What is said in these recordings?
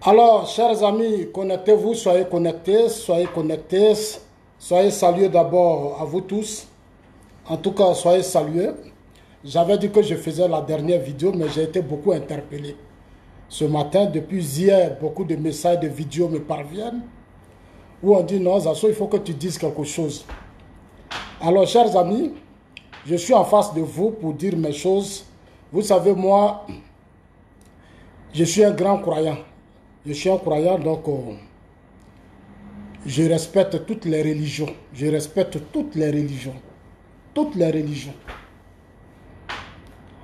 Alors, chers amis, connectez-vous, soyez connectés, soyez salués d'abord à vous tous. En tout cas, soyez salués. J'avais dit que je faisais la dernière vidéo, mais j'ai été beaucoup interpellé. Ce matin, depuis hier, beaucoup de messages, de vidéos me parviennent où on dit non, Zasso, il faut que tu dises quelque chose. Alors, chers amis, je suis en face de vous pour dire mes choses. Vous savez, moi, je suis un grand croyant. Je suis un croyant, donc je respecte toutes les religions. Je respecte toutes les religions. Toutes les religions.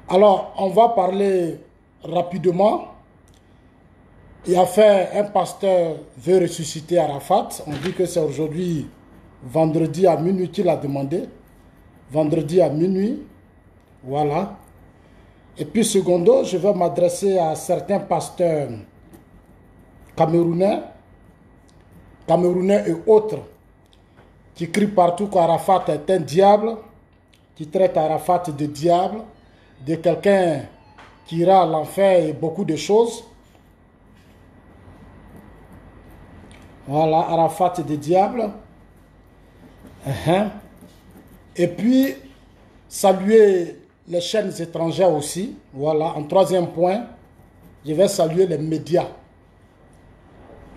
Alors, on va parler rapidement. Il y a fait un pasteur veut ressusciter Arafat. On dit que c'est aujourd'hui, vendredi à minuit qu'il a demandé. Vendredi à minuit. Voilà. Et puis, secondo, je vais m'adresser à certains pasteurs camerounais et autres qui crient partout qu'Arafat est un diable, qui traitent Arafat de diable, de quelqu'un qui ira à l'enfer et beaucoup de choses. Voilà, Arafat de diable. Et puis, saluer les chaînes étrangères aussi. Voilà, en troisième point, je vais saluer les médias.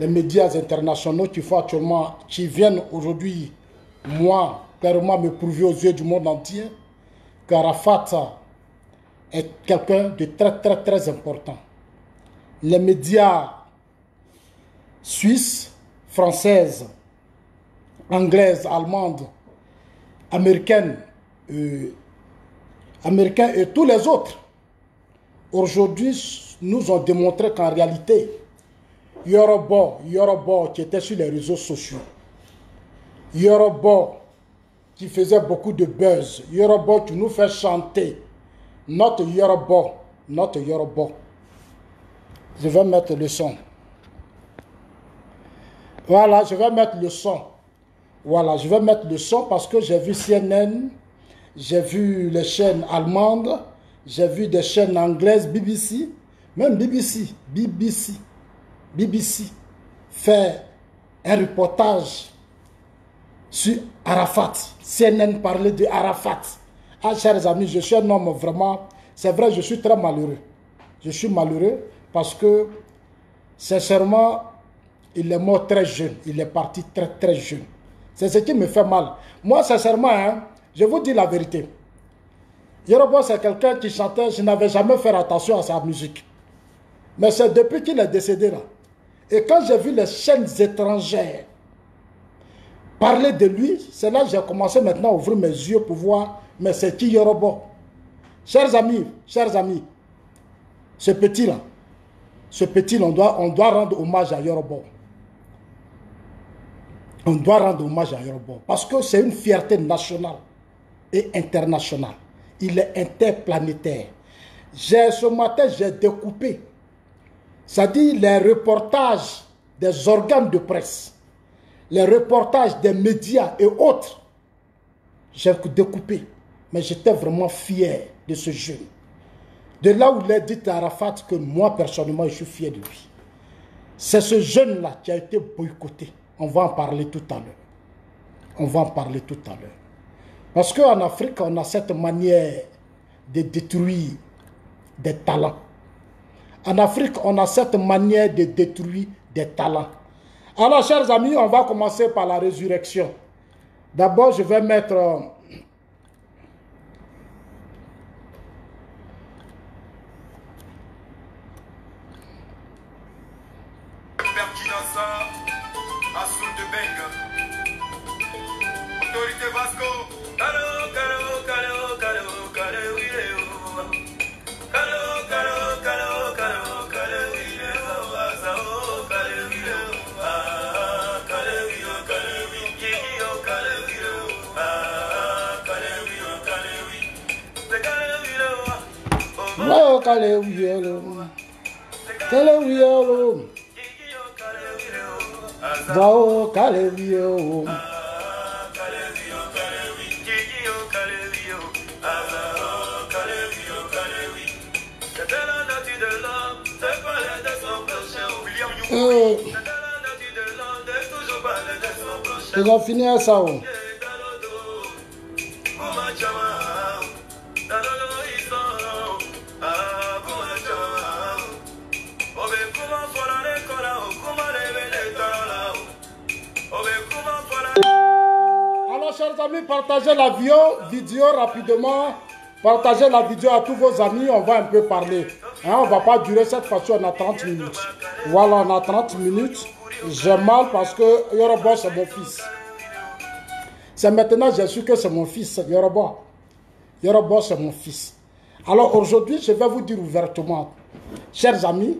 Les médias internationaux qui viennent aujourd'hui, moi, clairement me prouver aux yeux du monde entier qu'Arafat est quelqu'un de très important. Les médias suisses, françaises, anglaises, allemandes, américaines et tous les autres, aujourd'hui, nous ont démontré qu'en réalité, Yorobo qui était sur les réseaux sociaux, Yorobo qui faisait beaucoup de buzz, Yorobo qui nous fait chanter, notre Yorobo. Je vais mettre le son. Voilà, je vais mettre le son. Voilà, je vais mettre le son parce que j'ai vu CNN, j'ai vu les chaînes allemandes, j'ai vu des chaînes anglaises, BBC, même BBC fait un reportage sur Arafat. CNN parlait de Arafat. Ah, chers amis, je suis un homme vraiment, c'est vrai, je suis très malheureux. Je suis malheureux parce que, sincèrement, il est mort très jeune. Il est parti très jeune. C'est ce qui me fait mal. Moi, sincèrement, hein, je vous dis la vérité. Yorobo, c'est quelqu'un qui chantait, je n'avais jamais fait attention à sa musique. Mais c'est depuis qu'il est décédé là. Et quand j'ai vu les chaînes étrangères parler de lui, c'est là que j'ai commencé maintenant à ouvrir mes yeux pour voir, mais c'est qui Yorobo? Chers amis, ce petit-là, on doit rendre hommage à Yorobo. On doit rendre hommage à Yorobo parce que c'est une fierté nationale et internationale. Il est interplanétaire. Ce matin, j'ai découpé. C'est-à-dire les reportages des organes de presse, les reportages des médias et autres. J'ai découpé, mais j'étais vraiment fier de ce jeune. De là où il a dit à Arafat que moi, personnellement, je suis fier de lui. C'est ce jeune-là qui a été boycotté. On va en parler tout à l'heure. Parce qu'en Afrique, on a cette manière de détruire des talents. En Afrique, on a cette manière de détruire des talents. Alors, chers amis, on va commencer par la résurrection. D'abord, je vais mettre... Ils ont fini à ça. Alors, chers amis, partagez la vidéo rapidement. Partagez la vidéo à tous vos amis. On va un peu parler. Hein, on ne va pas durer cette fois-ci. On a 30 minutes. Voilà, on a 30 minutes. J'ai mal parce que Yoruba, c'est mon fils. C'est maintenant que j'ai su que c'est mon fils, Yoruba. Yoruba, c'est mon fils. Alors aujourd'hui, je vais vous dire ouvertement, chers amis,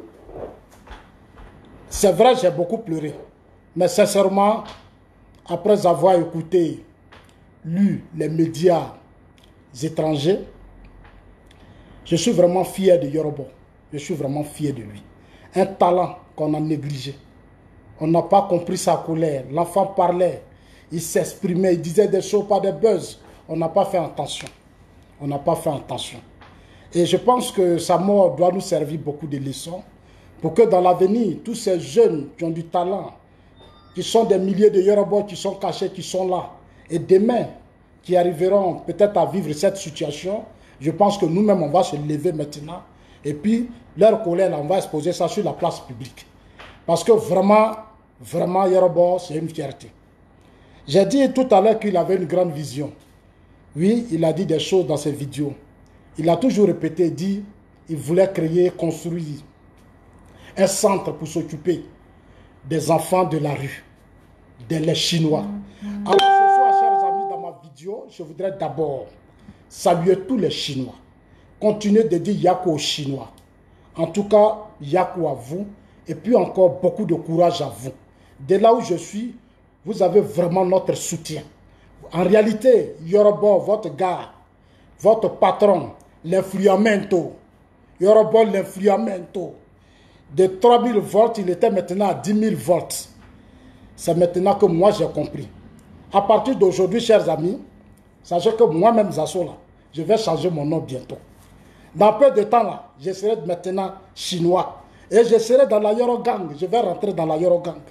c'est vrai, j'ai beaucoup pleuré. Mais sincèrement, après avoir écouté, lu les médias étrangers, je suis vraiment fier de Yoruba. Je suis vraiment fier de lui. Un talent qu'on a négligé. On n'a pas compris sa colère. L'enfant parlait, il s'exprimait, il disait des choses, pas des buzz. On n'a pas fait attention. On n'a pas fait attention. Et je pense que sa mort doit nous servir beaucoup de leçons pour que dans l'avenir, tous ces jeunes qui ont du talent, qui sont des milliers de Yoruba qui sont cachés, qui sont là, et demain, qui arriveront peut-être à vivre cette situation, je pense que nous-mêmes, on va se lever maintenant. Et puis, leur colère, on va exposer ça sur la place publique. Parce que vraiment, vraiment, Yoruba, c'est une fierté. J'ai dit tout à l'heure qu'il avait une grande vision. Oui, il a dit des choses dans ses vidéos. Il a toujours répété, dit, il voulait créer, construire un centre pour s'occuper des enfants de la rue, des Chinois. Alors ce soir, chers amis, dans ma vidéo, je voudrais d'abord saluer tous les Chinois. Continuez de dire Yakou aux Chinois. En tout cas, Yakou à vous. Et puis encore beaucoup de courage à vous. De là où je suis, vous avez vraiment notre soutien. En réalité, Yoruba, votre gars, votre patron, l'influamento, Yoruba, l'influamento, de 3000 volts, il était maintenant à 10 000 volts. C'est maintenant que moi j'ai compris. À partir d'aujourd'hui, chers amis, sachez que moi-même, Zassola, je vais changer mon nom bientôt. Dans peu de temps là, je serai maintenant chinois. Et je serai dans la Yorogang. Je vais rentrer dans la Yorogang.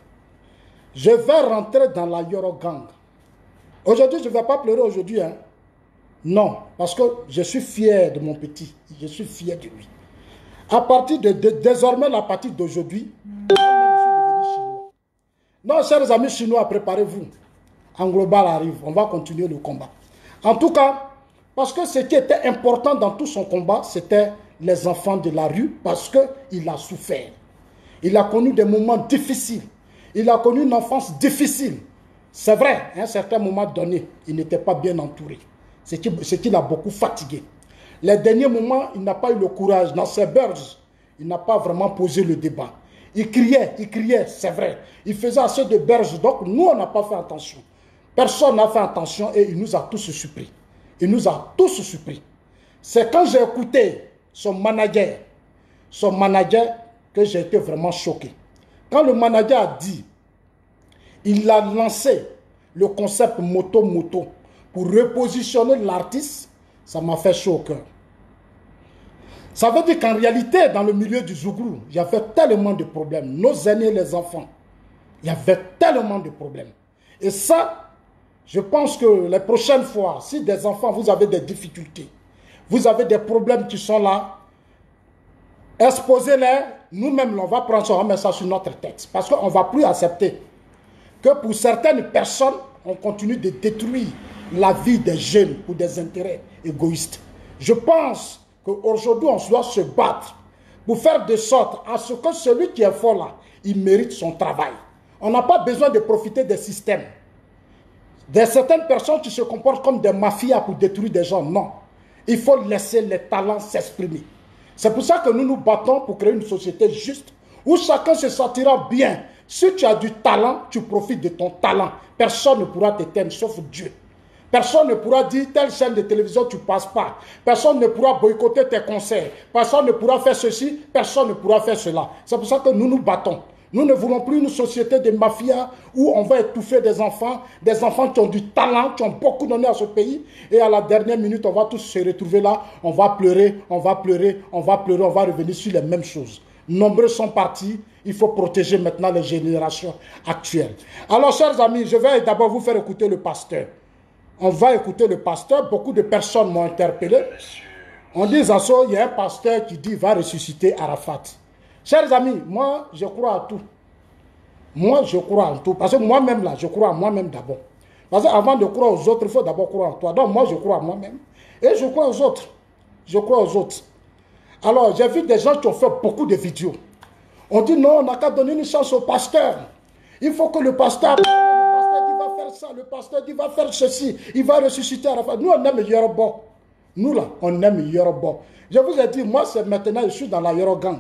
Je vais rentrer dans la Yorogang. Aujourd'hui, je ne vais pas pleurer aujourd'hui. Hein. Non, parce que je suis fier de mon petit. Je suis fier de lui. À partir de désormais, à partir d'aujourd'hui, je suis devenu chinois. Non, chers amis chinois, préparez-vous. En global arrive. On va continuer le combat. En tout cas, parce que ce qui était important dans tout son combat, c'était les enfants de la rue, parce qu'il a souffert. Il a connu des moments difficiles. Il a connu une enfance difficile. C'est vrai, à un certain moment donné, il n'était pas bien entouré. Ce qui l'a beaucoup fatigué. Les derniers moments, il n'a pas eu le courage. Dans ses burges, il n'a pas vraiment posé le débat. Il criait, c'est vrai. Il faisait assez de berges. Donc, nous, on n'a pas fait attention. Personne n'a fait attention et il nous a tous surpris. Il nous a tous surpris. C'est quand j'ai écouté son manager, que j'ai été vraiment choqué. Quand le manager a dit, il a lancé le concept moto-moto pour repositionner l'artiste, ça m'a fait chaud au cœur. Ça veut dire qu'en réalité, dans le milieu du Zouglou, il y avait tellement de problèmes. Nos aînés, les enfants, il y avait tellement de problèmes. Et ça, je pense que les prochaines fois, si des enfants, vous avez des difficultés, vous avez des problèmes qui sont là, exposez-les, nous-mêmes, on va prendre ça, on va mettre ça sur notre tête. Parce qu'on ne va plus accepter que pour certaines personnes, on continue de détruire la vie des jeunes pour des intérêts égoïstes. Je pense qu'aujourd'hui, on doit se battre pour faire de sorte à ce que celui qui est fort là, il mérite son travail. On n'a pas besoin de profiter des systèmes. De certaines personnes qui se comportent comme des mafias pour détruire des gens. Non. Il faut laisser les talents s'exprimer. C'est pour ça que nous nous battons pour créer une société juste où chacun se sentira bien. Si tu as du talent, tu profites de ton talent. Personne ne pourra t'éteindre sauf Dieu. Personne ne pourra dire telle chaîne de télévision tu ne passes pas. Personne ne pourra boycotter tes concerts. Personne ne pourra faire ceci. Personne ne pourra faire cela. C'est pour ça que nous nous battons. Nous ne voulons plus une société de mafia où on va étouffer des enfants qui ont du talent, qui ont beaucoup donné à ce pays. Et à la dernière minute, on va tous se retrouver là. On va pleurer, on va pleurer, on va pleurer, on va revenir sur les mêmes choses. nombreux sont partis. Il faut protéger maintenant les générations actuelles. Alors, chers amis, je vais d'abord vous faire écouter le pasteur. On va écouter le pasteur. Beaucoup de personnes m'ont interpellé. On dit, Zasso, il y a un pasteur qui dit qu'il va ressusciter Arafat. Chers amis, moi, je crois à tout. Moi, je crois en tout. Parce que moi-même, là, je crois en moi-même d'abord. Parce qu'avant de croire aux autres, il faut d'abord croire en toi. Donc, moi, je crois en moi-même. Et je crois aux autres. Je crois aux autres. Alors, j'ai vu des gens qui ont fait beaucoup de vidéos. On dit, non, on n'a qu'à donner une chance au pasteur. Il faut que le pasteur dit, va faire ça. Le pasteur dit, va faire ceci. Il va ressusciter Arafat. Nous, on aime Yoruba. Nous, là, on aime Yoruba. Je vous ai dit, moi, c'est maintenant, je suis dans la Yoruba gang.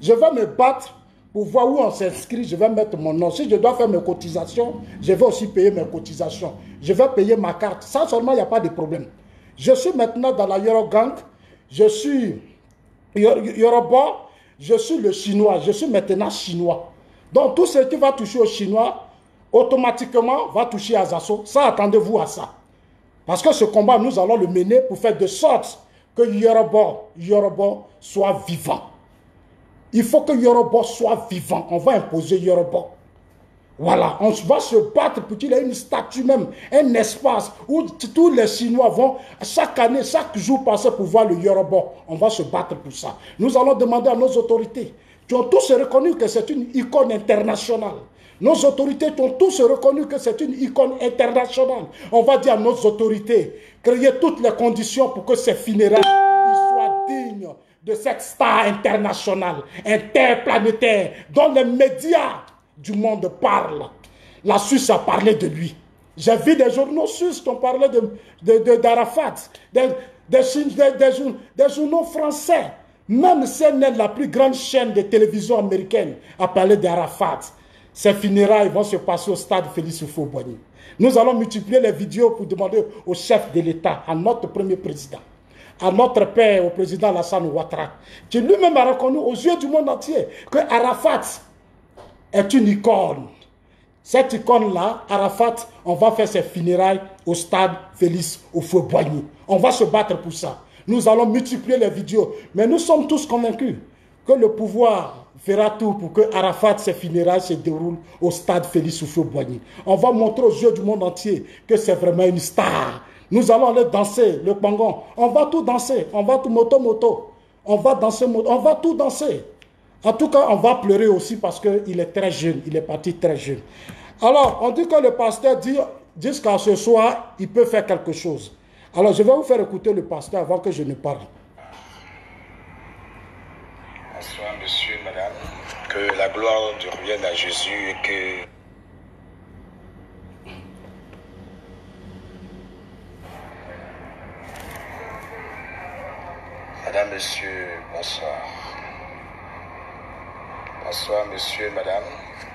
Je vais me battre pour voir où on s'inscrit. Je vais mettre mon nom. Si je dois faire mes cotisations, je vais aussi payer mes cotisations. Je vais payer ma carte. Ça, seulement, il n'y a pas de problème. Je suis maintenant dans la Yoruba gang. Je suis Yoruba. Je suis le chinois. Je suis maintenant chinois. Donc, tout ce qui va toucher aux Chinois, automatiquement, va toucher à Zasso. Ça, attendez-vous à ça. Parce que ce combat, nous allons le mener pour faire de sorte que Yoruba soit vivant. Il faut que Yoruba soit vivant. On va imposer Yoruba. Voilà, on va se battre pour qu'il y ait une statue même, un espace où tous les Chinois vont chaque année, chaque jour passer pour voir le Yoruba. On va se battre pour ça. Nous allons demander à nos autorités qui ont tous reconnu que c'est une icône internationale. Nos autorités qui ont tous reconnu que c'est une icône internationale. On va dire à nos autorités, créer toutes les conditions pour que ces funérailles soient dignes de cette star internationale, interplanétaire, dont les médias du monde parlent. La Suisse a parlé de lui. J'ai vu des journaux suisses qui ont parlé d'Arafat, des journaux français. Même CNN, la plus grande chaîne de télévision américaine, a parlé d'Arafat. Ces funérailles vont se passer au stade Félix Houphouët-Boigny. Nous allons multiplier les vidéos pour demander au chef de l'État, à notre premier président, à notre père, au président Alassane Ouattara, qui lui-même a reconnu aux yeux du monde entier que Arafat est une icône. Cette icône-là, Arafat, on va faire ses funérailles au stade Félix Houphouët-Boigny. On va se battre pour ça. Nous allons multiplier les vidéos. Mais nous sommes tous convaincus que le pouvoir fera tout pour que Arafat, ses funérailles se déroulent au stade Félix Houphouët-Boigny. On va montrer aux yeux du monde entier que c'est vraiment une star. Nous allons aller danser le pangon. On va tout danser. On va tout moto. On va danser, on va tout danser. En tout cas, on va pleurer aussi parce qu'il est très jeune. Il est parti très jeune. Alors, on dit que le pasteur dit jusqu'à ce soir, il peut faire quelque chose. Alors, je vais vous faire écouter le pasteur avant que je ne parle. Bonsoir, monsieur, madame. Que la gloire revienne à Jésus et que... Madame, monsieur, bonsoir. Bonsoir, monsieur, madame.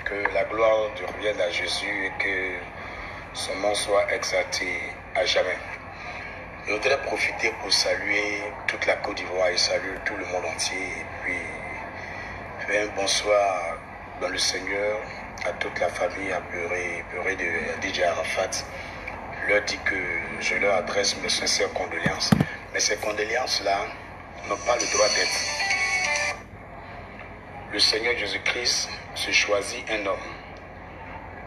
Que la gloire revienne à Jésus et que son nom soit exalté à jamais. Je voudrais profiter pour saluer toute la Côte d'Ivoire et saluer tout le monde entier. Et puis, faire un bonsoir dans le Seigneur à toute la famille apeurée de DJ Arafat. Je leur dis que je leur adresse mes sincères condoléances. Mais ces condoléances-là n'ont pas le droit d'être. Le Seigneur Jésus-Christ se choisit un homme.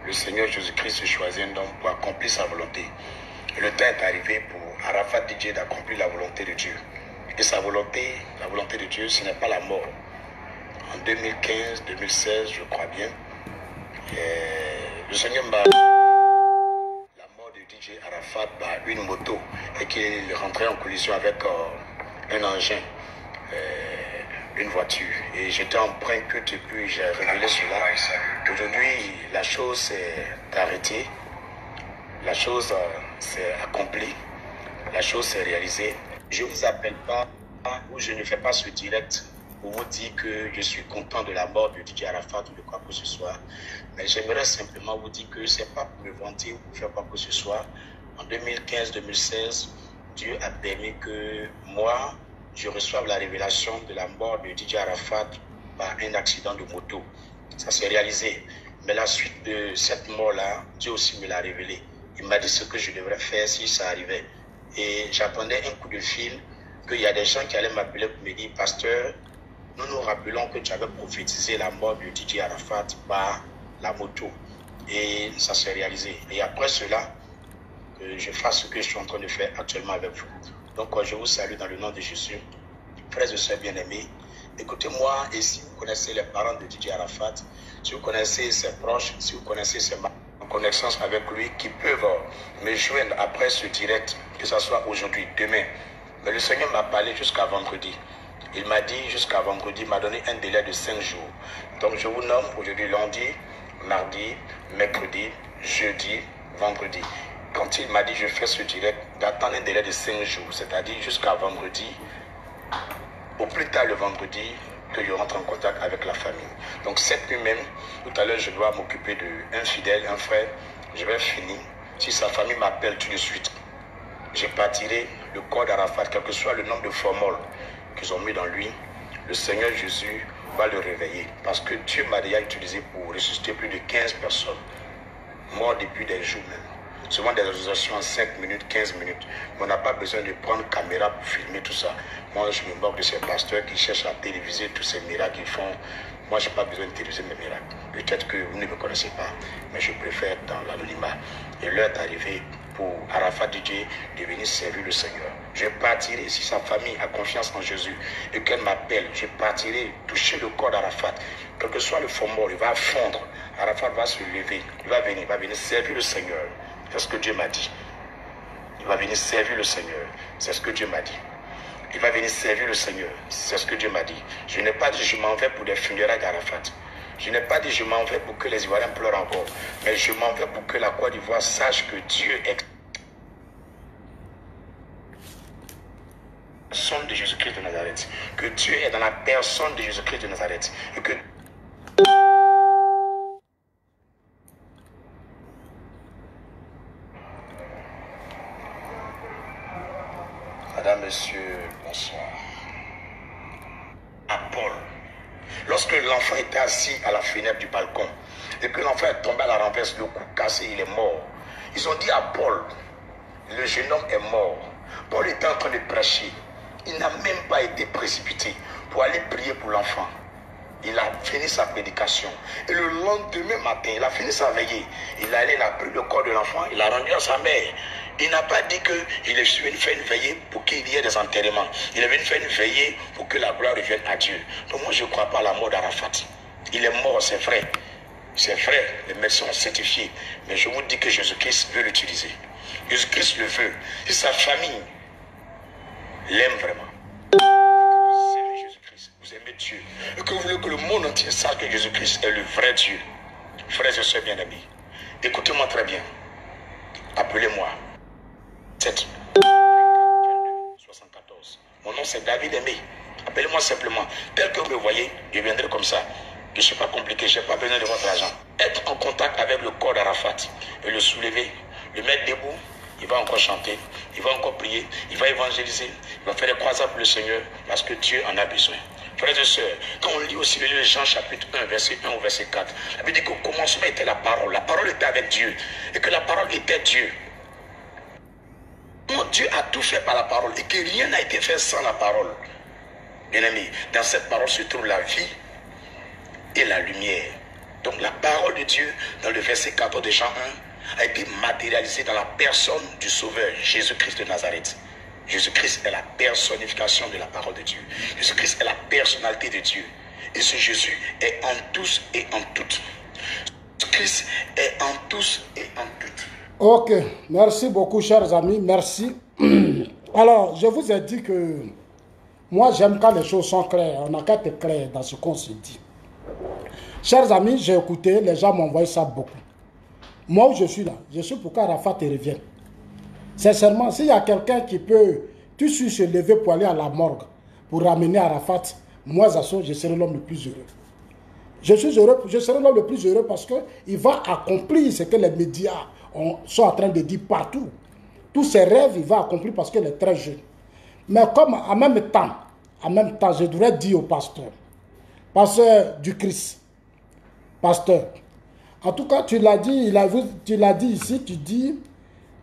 Le Seigneur Jésus-Christ se choisit un homme pour accomplir sa volonté. Et le temps est arrivé pour Arafat DJ d'accomplir la volonté de Dieu. Et sa volonté, la volonté de Dieu, ce n'est pas la mort. En 2015, 2016, je crois bien, le Seigneur m'a la mort de DJ Arafat par une moto et qu'il rentrait en collision avec un engin, une voiture. Et j'étais emprunt que depuis j'ai révélé cela. Aujourd'hui, la chose s'est arrêtée, la chose s'est accomplie, la chose s'est réalisée. Je ne vous appelle pas ou je ne fais pas ce direct pour vous dire que je suis content de la mort de DJ Arafat ou de quoi que ce soit. Mais j'aimerais simplement vous dire que ce n'est pas pour me vanter ou pour faire quoi que ce soit. En 2015-2016, Dieu a permis que moi, je reçoive la révélation de la mort de DJ Arafat par un accident de moto. Ça s'est réalisé. Mais la suite de cette mort-là, Dieu aussi me l'a révélé. Il m'a dit ce que je devrais faire si ça arrivait. Et j'attendais un coup de fil qu'il y a des gens qui allaient m'appeler pour me dire, pasteur, nous nous rappelons que tu avais prophétisé la mort de Didier Arafat par la moto. Et ça s'est réalisé. Et après cela, que je fasse ce que je suis en train de faire actuellement avec vous. Donc, je vous salue dans le nom de Jésus. Frères et sœurs bien-aimés, écoutez-moi, et si vous connaissez les parents de Didier Arafat, si vous connaissez ses proches, si vous connaissez ses en connaissance avec lui, qui peuvent me joindre après ce direct, que ce soit aujourd'hui, demain. Mais le Seigneur m'a parlé jusqu'à vendredi. Il m'a dit jusqu'à vendredi, il m'a donné un délai de 5 jours. Donc je vous nomme aujourd'hui lundi, mardi, mercredi, jeudi, vendredi. Quand il m'a dit je fais ce direct, d'attendre un délai de 5 jours, c'est-à-dire jusqu'à vendredi, au plus tard le vendredi, que je rentre en contact avec la famille. Donc cette nuit même, tout à l'heure, je dois m'occuper d'un fidèle, un frère. Je vais finir. Si sa famille m'appelle tout de suite, je partirai le corps d'Arafat, quel que soit le nombre de formules qu'ils ont mis dans lui. Le Seigneur Jésus va le réveiller. Parce que Dieu m'a déjà utilisé pour ressusciter plus de 15 personnes, morts depuis des jours même. Souvent des associations en 5 minutes, 15 minutes. Mais on n'a pas besoin de prendre caméra pour filmer tout ça. Moi, je me moque de ces pasteurs qui cherchent à téléviser tous ces miracles qu'ils font. Moi, je n'ai pas besoin de téléviser mes miracles. Peut-être que vous ne me connaissez pas, mais je préfère dans l'anonymat. Et l'heure est arrivée pour Arafat DJ de venir servir le Seigneur. Je partirai, si sa famille a confiance en Jésus et qu'elle m'appelle, je partirai toucher le corps d'Arafat. Quel que soit le format, il va fondre. Arafat va se lever, il va venir servir le Seigneur. C'est ce que Dieu m'a dit. Il va venir servir le Seigneur. C'est ce que Dieu m'a dit. Il va venir servir le Seigneur. C'est ce que Dieu m'a dit. Je n'ai pas dit je m'en vais pour des funérailles d'Arafat. Je n'ai pas dit je m'en vais pour que les Ivoiriens pleurent encore. Mais je m'en vais pour que la Côte d'Ivoire sache que Dieu est la personne de Jésus-Christ de Nazareth. Que Dieu est dans la personne de Jésus-Christ de Nazareth. Et que Madame, Monsieur, bonsoir. À Paul, lorsque l'enfant était assis à la fenêtre du balcon et que l'enfant est tombé à la renverse, le cou cassé, il est mort. Ils ont dit à Paul, le jeune homme est mort. Paul était en train de prêcher. Il n'a même pas été précipité pour aller prier pour l'enfant. Il a fini sa prédication. Et le lendemain matin, il a fini sa veillée. Il a pris le corps de l'enfant, il l'a rendu à sa mère. Il n'a pas dit qu'il est venu faire une veillée pour qu'il y ait des enterrements. Il est venu faire une veillée pour que la gloire revienne à Dieu. Donc moi, je ne crois pas à la mort d'Arafat. Il est mort, c'est vrai. C'est vrai, les médecins ont certifié. Mais je vous dis que Jésus-Christ veut l'utiliser. Jésus-Christ le veut. Si sa famille l'aime vraiment. Vous aimez Jésus-Christ, vous aimez Dieu. Et que vous voulez que le monde entier sache que Jésus-Christ est le vrai Dieu. Frères et sœurs bien-aimés, écoutez-moi très bien. Appelez-moi. 7 74. Mon nom c'est David Aimé. Appelez-moi simplement. Tel que vous me voyez, je viendrai comme ça. Je ne suis pas compliqué, je n'ai pas besoin de votre argent. Être en contact avec le corps d'Arafat et le soulever, le mettre debout, il va encore chanter, il va encore prier, il va évangéliser, il va faire des croisades pour le Seigneur parce que Dieu en a besoin. Frères et sœurs, quand on lit aussi le livre de Jean chapitre 1, verset 1 au verset 4, la Bible dit qu'au commencement était la parole était avec Dieu et que la parole était Dieu. Dieu a tout fait par la parole et que rien n'a été fait sans la parole. Bien-aimés, dans cette parole se trouve la vie et la lumière. Donc la parole de Dieu, dans le verset 14 de Jean 1, a été matérialisée dans la personne du Sauveur, Jésus-Christ de Nazareth. Jésus-Christ est la personnification de la parole de Dieu. Jésus-Christ est la personnalité de Dieu. Et ce Jésus est en tous et en toutes. Jésus-Christ est en tous et en toutes. Ok, merci beaucoup chers amis, merci. Alors, je vous ai dit que moi j'aime quand les choses sont claires, on n'a qu'à être clair dans ce qu'on se dit. Chers amis, j'ai écouté, les gens m'ont envoyé ça beaucoup. Moi où je suis là, je suis pour qu'Arafat revienne. Sincèrement, s'il y a quelqu'un qui peut tout de suite se lever pour aller à la morgue, pour ramener Arafat, moi, je serai l'homme le plus heureux. Je serai l'homme le plus heureux parce qu'il va accomplir ce que les médias sont en train de dire partout. Tous ses rêves, il va accomplir parce qu'il est très jeune. Mais comme en même temps, je devrais dire au pasteur du Christ, pasteur, en tout cas, tu l'as dit, ici,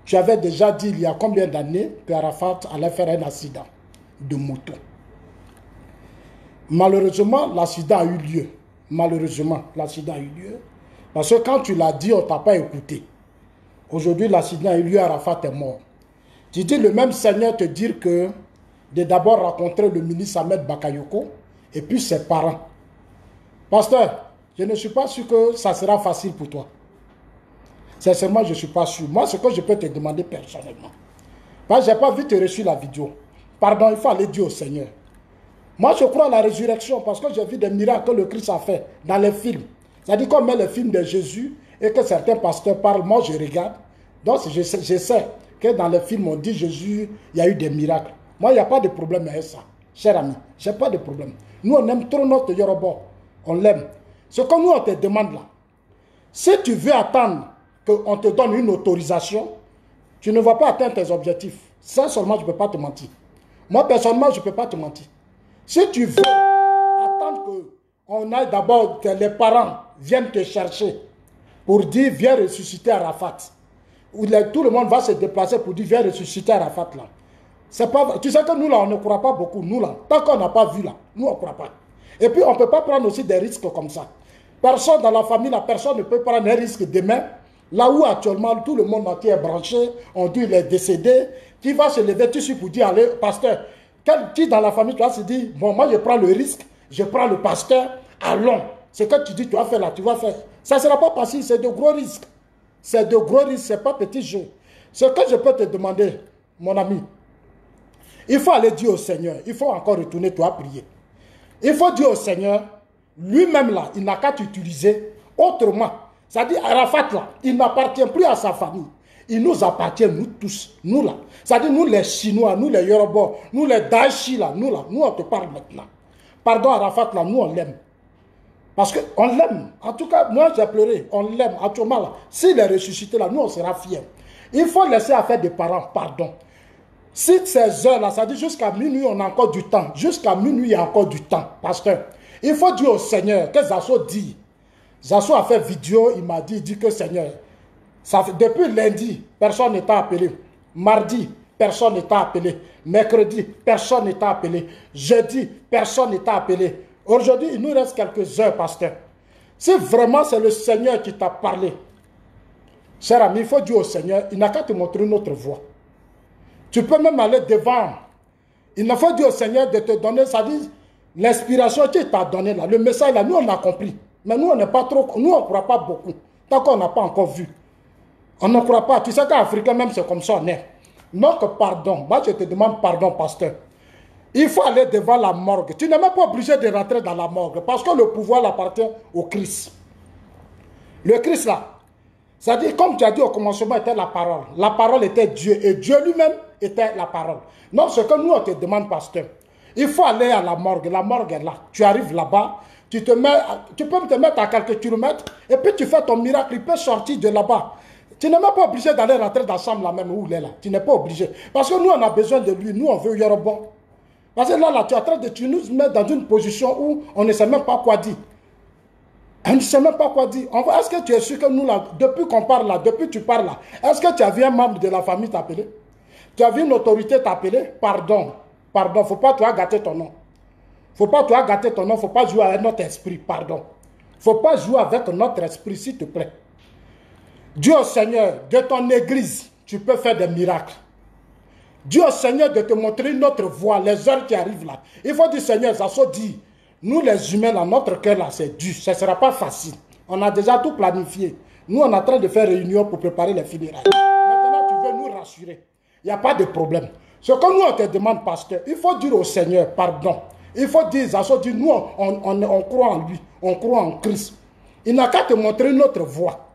tu avais déjà dit il y a combien d'années que Arafat allait faire un accident de moto. Malheureusement, l'accident a eu lieu. Malheureusement, l'accident a eu lieu. Parce que quand tu l'as dit, on ne t'a pas écouté. Aujourd'hui, l'accident a eu lieu, Arafat est mort. Tu dis le même Seigneur te dire que de d'abord rencontrer le ministre Ahmed Bakayoko et puis ses parents. Pasteur, je ne suis pas sûr que ça sera facile pour toi. Sincèrement, je ne suis pas sûr. Moi, ce que je peux te demander personnellement. Moi, je n'ai pas vu te reçu la vidéo. Pardon, il faut aller dire au Seigneur. Moi, je crois à la résurrection parce que j'ai vu des miracles que le Christ a fait dans les films. C'est-à-dire qu'on met les films de Jésus et que certains pasteurs parlent, moi je regarde. Donc, je sais que dans les films, on dit Jésus, il y a eu des miracles. Moi, il n'y a pas de problème avec ça. Cher ami, je n'ai pas de problème. Nous, on aime trop notre Yoruba. On l'aime. Ce que nous, on te demande là, si tu veux attendre qu'on te donne une autorisation, tu ne vas pas atteindre tes objectifs. Ça seulement, je ne peux pas te mentir. Moi, personnellement, je ne peux pas te mentir. Si tu veux attendre qu'on aille d'abord, que les parents viennent te chercher pour dire, viens ressusciter Arafat, où tout le monde va se déplacer pour dire, viens ressusciter Arafat là. C'est pas, tu sais que nous là, on ne croit pas beaucoup, nous là. Tant qu'on n'a pas vu là, nous on ne croit pas. Et puis on ne peut pas prendre aussi des risques comme ça. Personne dans la famille, la personne ne peut prendre un risque demain. Là où actuellement tout le monde entier est branché, on dit il est décédé, qui va se lever tout de suite pour dire, allez, pasteur, qui dans la famille, tu vas se dire, bon, moi je prends le risque, je prends le pasteur, allons. Ce que tu dis, tu vas faire là, tu vas faire. Ça ne sera pas facile, c'est de gros risques. C'est de gros risques, ce n'est pas petit jeu. Ce que je peux te demander, mon ami, il faut aller dire au Seigneur, il faut encore retourner, toi, prier. Il faut dire au Seigneur, lui-même là, il n'a qu'à t'utiliser autrement. C'est-à-dire, Arafat là, il n'appartient plus à sa famille. Il nous appartient, nous tous, nous là. C'est-à-dire, nous les Chinois, nous les Yoruba, nous les Daeshi là, nous on te parle maintenant. Pardon, Arafat là, nous on l'aime. Parce qu'on l'aime. En tout cas, moi j'ai pleuré, on l'aime. Actuellement là, s'il est ressuscité là, nous on sera fiers. Il faut laisser affaire des parents, pardon. Si ces heures-là, ça dit jusqu'à minuit, on a encore du temps. Jusqu'à minuit, il y a encore du temps. Pasteur, il faut dire au Seigneur que Zasso dit. Zasso a fait vidéo, il m'a dit, il dit que Seigneur, ça fait, depuis lundi, personne n'est appelé. Mardi, personne n'est appelé. Mercredi, personne n'est appelé. Jeudi, personne n'est appelé. Aujourd'hui, il nous reste quelques heures, pasteur. Si vraiment c'est le Seigneur qui t'a parlé, cher ami, il faut dire au Seigneur, il n'a qu'à te montrer une autre voie. Tu peux même aller devant. Il ne faut dire au Seigneur de te donner, ça dit, l'inspiration qu'il t'a donnée là, le message là, nous on a compris. Mais nous on n'est pas trop, nous on ne croit pas beaucoup. Tant qu'on n'a pas encore vu. On ne croit pas. Tu sais qu'en Africain même c'est comme ça on est. Donc pardon, moi je te demande pardon pasteur. Il faut aller devant la morgue. Tu n'es même pas obligé de rentrer dans la morgue parce que le pouvoir appartient au Christ. Le Christ là, c'est-à-dire comme tu as dit au commencement était la parole. La parole était Dieu et Dieu lui-même était la parole. Donc ce que nous on te demande pasteur, il faut aller à la morgue. La morgue est là. Tu arrives là-bas, tu peux te mettre à quelques kilomètres et puis tu fais ton miracle, il peut sortir de là-bas. Tu n'es même pas obligé d'aller rentrer dans la chambre là même où il est là. Tu n'es pas obligé. Parce que nous on a besoin de lui, nous on veut Yoruba. Parce que là, tu es en train de nous mettre dans une position où on ne sait même pas quoi dire. On ne sait même pas quoi dire. Est-ce que tu es sûr que nous, là, depuis qu'on parle là, depuis que tu parles là, est-ce que tu as vu un membre de la famille t'appeler? Tu as vu une autorité t'appeler? Pardon. Pardon. Il ne faut pas toi gâter ton nom. Il ne faut pas toi gâter ton nom. Il ne faut pas jouer avec notre esprit. Pardon. Il ne faut pas jouer avec notre esprit, s'il te plaît. Dieu au Seigneur, de ton église, tu peux faire des miracles. Dieu au Seigneur de te montrer une autre voie, les heures qui arrivent là. Il faut dire, Seigneur, ça se dit, nous les humains, là, notre cœur là, c'est dur. Ce ne sera pas facile. On a déjà tout planifié. Nous, on est en train de faire réunion pour préparer les funérailles. Maintenant, tu veux nous rassurer. Il n'y a pas de problème. Ce que nous, on te demande, pasteur, il faut dire au Seigneur, pardon. Il faut dire, ça se dit, nous, on croit en lui. On croit en Christ. Il n'a qu'à te montrer une autre voie.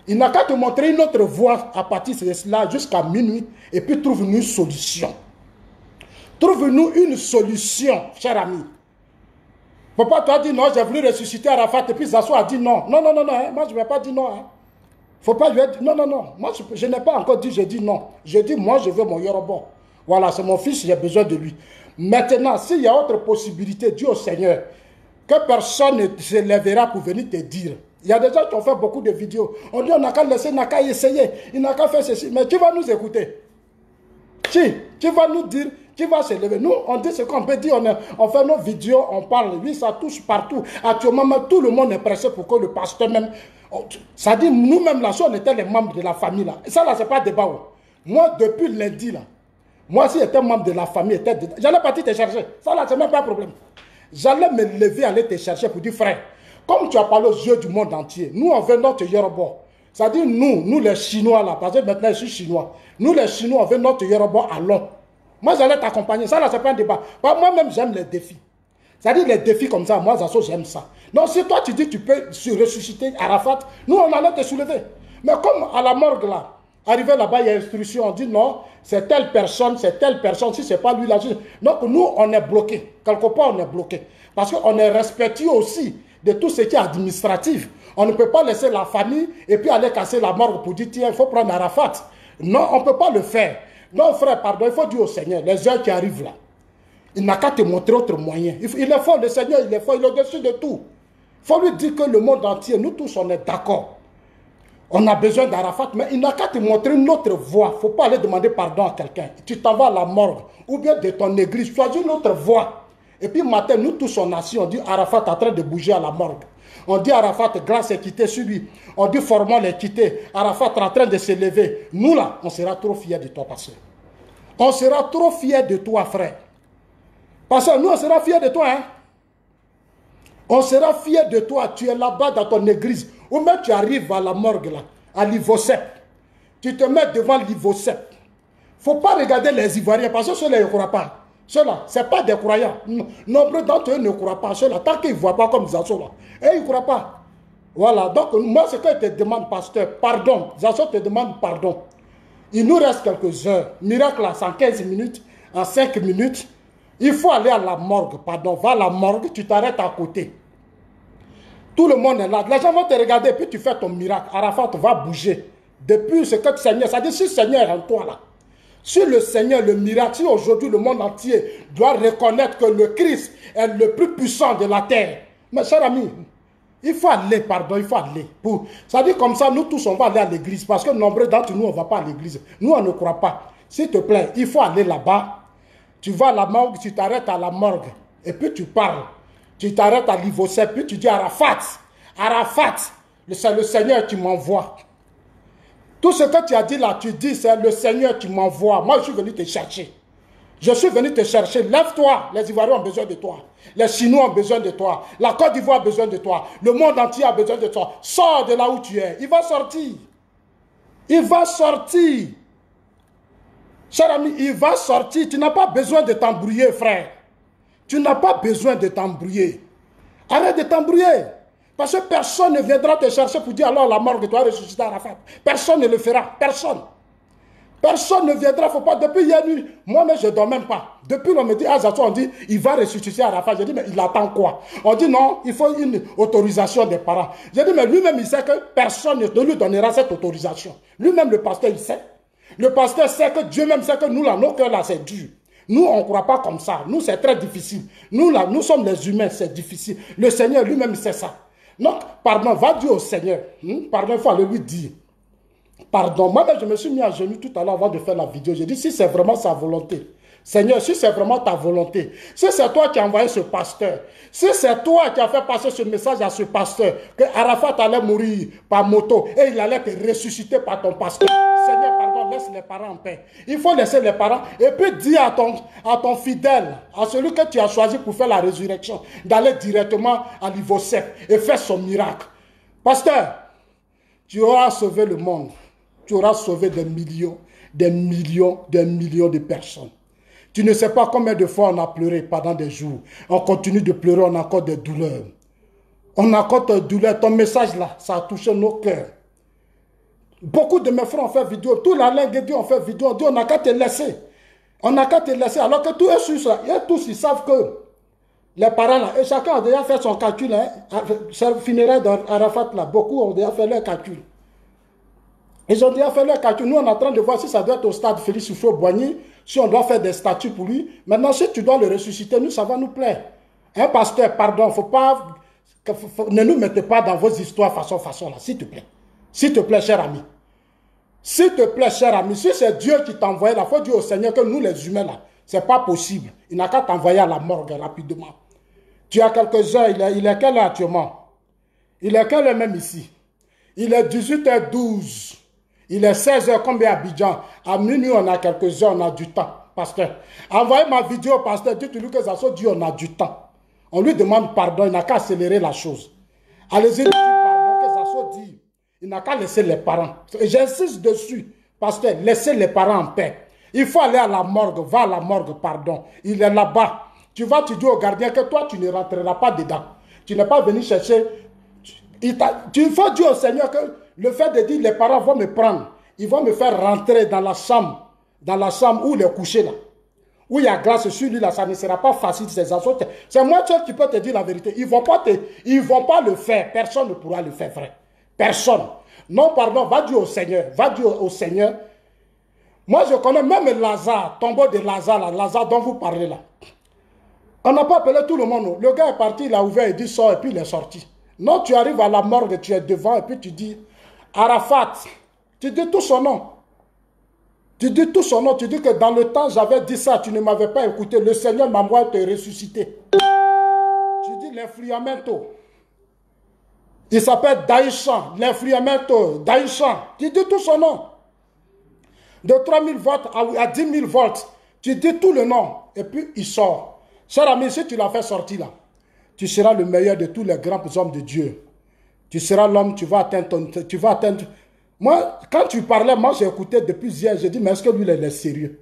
Il n'a qu'à te montrer une autre voie à partir de cela jusqu'à minuit et puis trouve-nous une solution. Trouve-nous une solution, cher ami. Papa, tu as dit non, j'ai voulu ressusciter Arafat et puis Zasso a dit non. Non, non, non, non, hein. Moi je ne vais pas dire non. Hein. Faut pas lui dire non, non, non. Moi je n'ai pas encore dit, je dis non. Je dis moi je veux mon Yoruba. Voilà, c'est mon fils, j'ai besoin de lui. Maintenant, s'il y a autre possibilité, dis au Seigneur que personne ne se lèvera pour venir te dire. Il y a des gens qui ont fait beaucoup de vidéos. On dit on n'a qu'à laisser, on n'a qu'à essayer, il n'a qu'à faire ceci. Mais tu vas nous écouter. Tu vas nous dire qui va se lever. Nous, on dit ce qu'on peut dire, on fait nos vidéos, on parle, oui, ça touche partout. Actuellement, même, tout le monde est pressé pour que le pasteur même... Ça dit, nous-mêmes, là, si on était les membres de la famille, là, ça, là, c'est pas débat. Moi, depuis lundi, là, moi, si j'étais membre de la famille, j'allais partir te chercher. Ça, là, c'est même pas un problème. J'allais me lever, aller te chercher pour dire, frère, comme tu as parlé aux yeux du monde entier, nous, on veut notre Yoruba. C'est-à-dire, nous les Chinois, là, parce que maintenant, je suis Chinois. Nous, les Chinois, on veut notre Yoruba à long. Moi, j'allais t'accompagner. Ça, là, c'est pas un débat. Moi-même, j'aime les défis. C'est-à-dire, les défis comme ça, moi, j'aime ça. Donc, si toi, tu dis que tu peux ressusciter Arafat, nous, on allait te soulever. Mais comme à la morgue, là, arrivé là-bas, il y a instruction, on dit non, c'est telle personne, si c'est pas lui là. Donc, nous, on est bloqué. Quelque part, on est bloqué. Parce qu'on est respectueux aussi de tout ce qui est administratif. On ne peut pas laisser la famille et puis aller casser la morgue pour dire, tiens, il faut prendre Arafat. Non, on ne peut pas le faire. Non, frère, pardon, il faut dire au Seigneur, les heures qui arrivent là, il n'a qu'à te montrer autre moyen. Il est fort, le Seigneur, il est fort, il est au-dessus de tout. Il faut lui dire que le monde entier, nous tous, on est d'accord. On a besoin d'Arafat, mais il n'a qu'à te montrer une autre voie. Il ne faut pas aller demander pardon à quelqu'un. Tu t'en vas à la morgue, ou bien de ton église, choisis une autre voie. Et puis matin, nous tous, on assis, on dit Arafat est en train de bouger à la morgue. On dit Arafat, grâce est quittée sur lui. On dit Formol est quitté. Arafat est en train de se lever. Nous là, on sera trop fiers de toi, pasteur. On sera trop fiers de toi, frère. Parce que nous, on sera fiers de toi. Hein? On sera fiers de toi. Tu es là-bas dans ton église. Ou même tu arrives à la morgue, là, à l'Ivocep. Tu te mets devant l'Ivocep. Il ne faut pas regarder les Ivoiriens, parce que ceux-là, ils ne croient pas. Ceux-là, ce n'est pas des croyants. Nombreux d'entre eux ne croient pas. Ceux-là, tant qu'ils ne voient pas comme Zasso, là, et ils ne croient pas. Voilà. Donc, moi, ce que je te demande, pasteur, pardon. Zasso te demande pardon. Il nous reste quelques heures. Miracle, là, c'est en 15 minutes, en 5 minutes. Il faut aller à la morgue, pardon. Va à la morgue, tu t'arrêtes à côté. Tout le monde est là. Les gens vont te regarder, puis tu fais ton miracle. Arafat va bouger. Depuis ce que le Seigneur, ça dit, si le Seigneur est en toi, là, si le Seigneur, le miracle, si aujourd'hui le monde entier doit reconnaître que le Christ est le plus puissant de la terre, mes chers amis, il faut aller, pardon, il faut aller. Ça dit comme ça, nous tous, on va aller à l'église, parce que nombreux d'entre nous, on ne va pas à l'église. Nous, on ne croit pas. S'il te plaît, il faut aller là-bas. Tu vas à la morgue, tu t'arrêtes à la morgue, et puis tu parles. Tu t'arrêtes à l'Ivocep, puis tu dis Arafat, Arafat, c'est le Seigneur qui m'envoie. Tout ce que tu as dit là, tu dis, c'est le Seigneur qui m'envoie. Moi, je suis venu te chercher. Je suis venu te chercher. Lève-toi. Les Ivoiriens ont besoin de toi. Les Chinois ont besoin de toi. La Côte d'Ivoire a besoin de toi. Le monde entier a besoin de toi. Sors de là où tu es. Il va sortir. Il va sortir. Cher ami, il va sortir. Tu n'as pas besoin de t'embrouiller, frère. Tu n'as pas besoin de t'embrouiller. Arrête de t'embrouiller. Parce que personne ne viendra te chercher pour dire alors la morgue tu dois ressusciter Arafat. Personne ne le fera. Personne. Personne ne viendra. Faut pas. Depuis hier nuit, moi-même je ne dors même pas. Depuis on me dit, on dit, il va ressusciter Arafat. Je dis, mais il attend quoi? On dit non, il faut une autorisation des parents. Je dis, mais lui-même il sait que personne ne lui donnera cette autorisation. Lui-même le pasteur il sait. Le pasteur sait que Dieu même sait que nous là, nos cœurs là c'est dur. Nous, on ne croit pas comme ça. Nous, c'est très difficile. Nous, là, nous sommes les humains, c'est difficile. Le Seigneur lui-même sait ça. Donc, pardon, va dire au Seigneur. Pardon, il faut aller lui dire. Pardon, moi-même, je me suis mis à genoux tout à l'heure avant de faire la vidéo. J'ai dit, si c'est vraiment sa volonté. Seigneur, si c'est vraiment ta volonté, si c'est toi qui as envoyé ce pasteur, si c'est toi qui as fait passer ce message à ce pasteur, que Arafat allait mourir par moto et il allait te ressusciter par ton pasteur. Seigneur, pardon, laisse les parents en paix. Il faut laisser les parents et puis dire à ton fidèle, à celui que tu as choisi pour faire la résurrection, d'aller directement à l'Ivocep et faire son miracle. Pasteur, tu auras sauvé le monde. Tu auras sauvé des millions, des millions, des millions de personnes. Tu ne sais pas combien de fois on a pleuré pendant des jours. On continue de pleurer, on a encore des douleurs. On a encore des douleurs. Ton message là, ça a touché nos cœurs. Beaucoup de mes frères ont fait vidéo. Tout la langue de Dieu ont fait vidéo. On dit on n'a qu'à te laisser. On n'a qu'à te laisser. Alors que tous ils savent que les parents là, et chacun a déjà fait son calcul. Hein, funéraire d'Arafat là, beaucoup ont déjà fait leur calcul. Ils ont déjà fait leur calcul. Nous, on est en train de voir si ça doit être au stade Félix Houphouët-Boigny, si on doit faire des statuts pour lui. Maintenant, si tu dois le ressusciter, nous, ça va nous plaire. Hein, pasteur, pardon, ne nous mettez pas dans vos histoires façon là, s'il te plaît. S'il te plaît, cher ami. S'il te plaît, cher ami, si c'est Dieu qui t'a envoyé là, il faut dire au Seigneur que nous, les humains là, C'est pas possible. Il n'a qu'à t'envoyer à la morgue rapidement. Tu as quelques heures, il est quelle heure actuellement? Il est quelle heure même ici? Il est 18h12. Il est 16h, combien à Abidjan? À minuit, on a quelques heures, on a du temps. Pasteur, envoyez ma vidéo, pasteur, dites-lui que Zasso dit on a du temps. On lui demande pardon, il n'a qu'à accélérer la chose. Allez-y, dites pardon, que Zasso dit. Il n'a qu'à laisser les parents. J'insiste dessus, pasteur, laissez les parents en paix. Il faut aller à la morgue, va à la morgue, pardon. Il est là-bas. Tu vas, tu dis au gardien que toi, tu ne rentreras pas dedans. Tu n'es pas venu chercher. Il faut dire au Seigneur que le fait de dire les parents vont me prendre, ils vont me faire rentrer dans la chambre où il est couché là. Où il y a glace sur lui là, ça ne sera pas facile ces assauts. C'est moi seul qui peux te dire la vérité. Ils vont pas le faire. Personne ne pourra le faire, frère. Personne. Non, pardon, va dire au Seigneur. Va dire au Seigneur. Moi, je connais même Lazare, tombeau de Lazare, là, Lazare dont vous parlez là. On n'a pas appelé tout le monde. Le gars est parti, il a ouvert, il dit sort, et puis il est sorti. Non, tu arrives à la morgue, tu es devant, et puis tu dis Arafat. Tu dis tout son nom. Tu dis tout son nom. Tu dis que dans le temps, j'avais dit ça, tu ne m'avais pas écouté. Le Seigneur m'a envoyé te ressusciter. Tu dis l'influamento. Il s'appelle Daïchan. L'influamento, Daïchan. Tu dis tout son nom. De 3000 volts à 10 000 volts. Tu dis tout le nom. Et puis il sort. Cher ami, si tu l'as fait sortir là, tu seras le meilleur de tous les grands hommes de Dieu. Tu seras l'homme, tu vas atteindre. Moi, quand tu parlais, moi j'ai écouté depuis hier, j'ai dit, mais est-ce que lui, il est sérieux?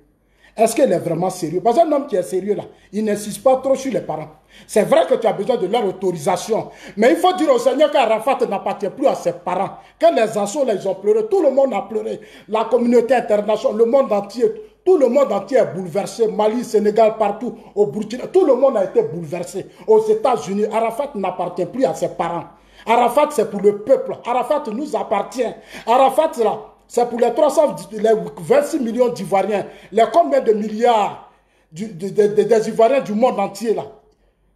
Est-ce qu'il est vraiment sérieux? Parce qu'un homme qui est sérieux là, il n'insiste pas trop sur les parents. C'est vrai que tu as besoin de leur autorisation. Mais il faut dire au Seigneur qu'Arafat n'appartient plus à ses parents. Que les assauts, ils ont pleuré. Tout le monde a pleuré. La communauté internationale, le monde entier. Tout le monde entier est bouleversé. Mali, Sénégal, partout, au Burkina. Tout le monde a été bouleversé. Aux États-Unis, Arafat n'appartient plus à ses parents. Arafat, c'est pour le peuple. Arafat nous appartient. Arafat, là, c'est pour les 26 millions d'Ivoiriens. Les combien de milliards des Ivoiriens du monde entier, là.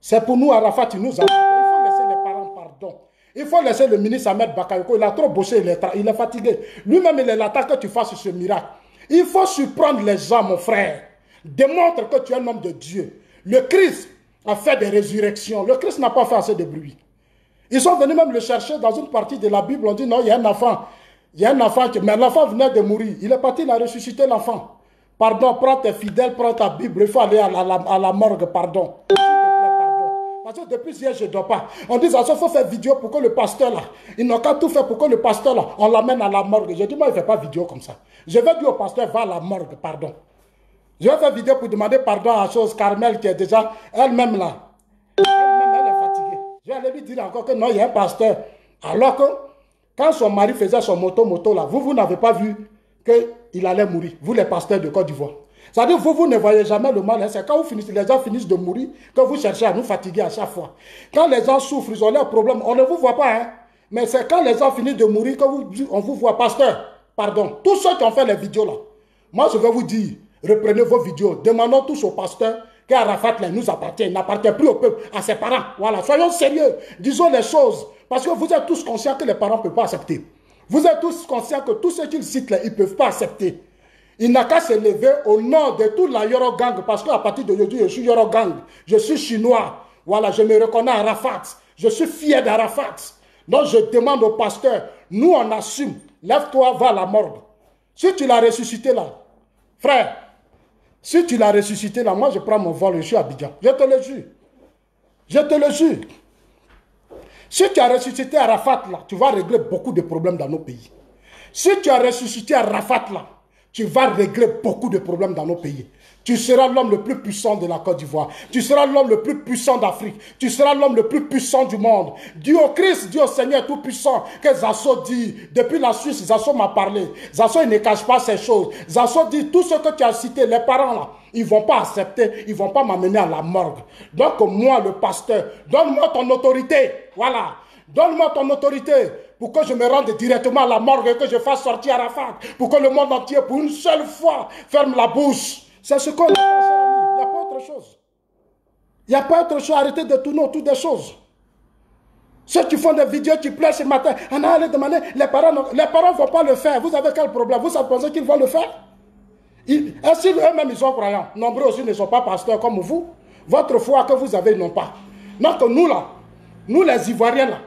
C'est pour nous, Arafat, il nous appartient. Il faut laisser les parents, pardon. Il faut laisser le ministre Ahmed Bakayoko. Il a trop bossé, il est fatigué. Lui-même, il est là que tu fasses ce miracle. Il faut surprendre les gens, mon frère. Démontre que tu es un homme de Dieu. Le Christ a fait des résurrections. Le Christ n'a pas fait assez de bruit. Ils sont venus même le chercher dans une partie de la Bible. On dit non, il y a un enfant. Il y a un enfant, mais l'enfant venait de mourir. Il est parti, il a ressuscité l'enfant. Pardon, prends tes fidèles, prends ta Bible. Il faut aller à la morgue, pardon. S'il te plaît, pardon. Parce que depuis hier, je ne dors pas. On dit, il faut faire vidéo pour que le pasteur là, ils n'ont qu'à tout faire pour que le pasteur là, on l'amène à la morgue. J'ai dit, moi, il ne fait pas vidéo comme ça. Je vais dire au pasteur, va à la morgue, pardon. Je vais faire vidéo pour demander pardon à chose Carmel qui est déjà elle-même là. Elle-même, elle est fatiguée. Je vais aller lui dire encore que non, il y a un pasteur. Alors que, quand son mari faisait son moto là, vous n'avez pas vu qu'il allait mourir. Vous, les pasteurs de Côte d'Ivoire. C'est-à-dire, vous ne voyez jamais le mal. Hein. C'est quand les gens finissent de mourir que vous cherchez à nous fatiguer à chaque fois. Quand les gens souffrent, ils ont leurs problèmes, on ne vous voit pas. Hein. Mais c'est quand les gens finissent de mourir qu'on vous voit. Pasteur, pardon, tous ceux qui ont fait les vidéos là, moi je vais vous dire, reprenez vos vidéos, demandons tous au pasteur qu'Arafat nous appartient, il n'appartient plus au peuple, à ses parents. Voilà, soyons sérieux, disons les choses. Parce que vous êtes tous conscients que les parents ne peuvent pas accepter. Vous êtes tous conscients que tous ceux qu'ils citent là, ils ne peuvent pas accepter. Il n'a qu'à se lever au nom de toute la Yoro Gang, parce qu'à partir d'aujourd'hui, je suis Yoro Gang, je suis chinois. Voilà, je me reconnais à Arafat. Je suis fier d'Arafat. Donc je demande au pasteur, nous on assume, lève-toi, va à la morgue. Si tu l'as ressuscité là, frère, si tu l'as ressuscité là, moi je prends mon vol, je suis à Abidjan. Je te le jure. Je te le jure. Si tu as ressuscité Arafat là, tu vas régler beaucoup de problèmes dans nos pays. Si tu as ressuscité Arafat là, tu vas régler beaucoup de problèmes dans nos pays. Tu seras l'homme le plus puissant de la Côte d'Ivoire. Tu seras l'homme le plus puissant d'Afrique. Tu seras l'homme le plus puissant du monde. Dieu au Christ, Dieu au Seigneur tout-puissant, que Zasso dit. Depuis la Suisse, Zasso m'a parlé. Zasso, il ne cache pas ces choses. Zasso dit, tout ce que tu as cité, les parents là, ils ne vont pas accepter, ils ne vont pas m'amener à la morgue. Donc moi, le pasteur, donne-moi ton autorité. Voilà. Donne-moi ton autorité pour que je me rende directement à la morgue et que je fasse sortir Arafat. Pour que le monde entier, pour une seule fois, ferme la bouche. C'est ce qu'on attend, cher ami. Il n'y a pas autre chose. Il n'y a pas autre chose. Arrêtez de tourner autour des choses. Ceux qui font des vidéos, qui pleurent ce matin, on a allé demander, les parents ne vont pas le faire. Vous avez quel problème? Vous pensez qu'ils vont le faire? Est-ce qu'eux-mêmes ils sont croyants? Nombreux aussi ne sont pas pasteurs comme vous. Votre foi que vous avez, ils n'ont pas. Donc nous là, nous les Ivoiriens là,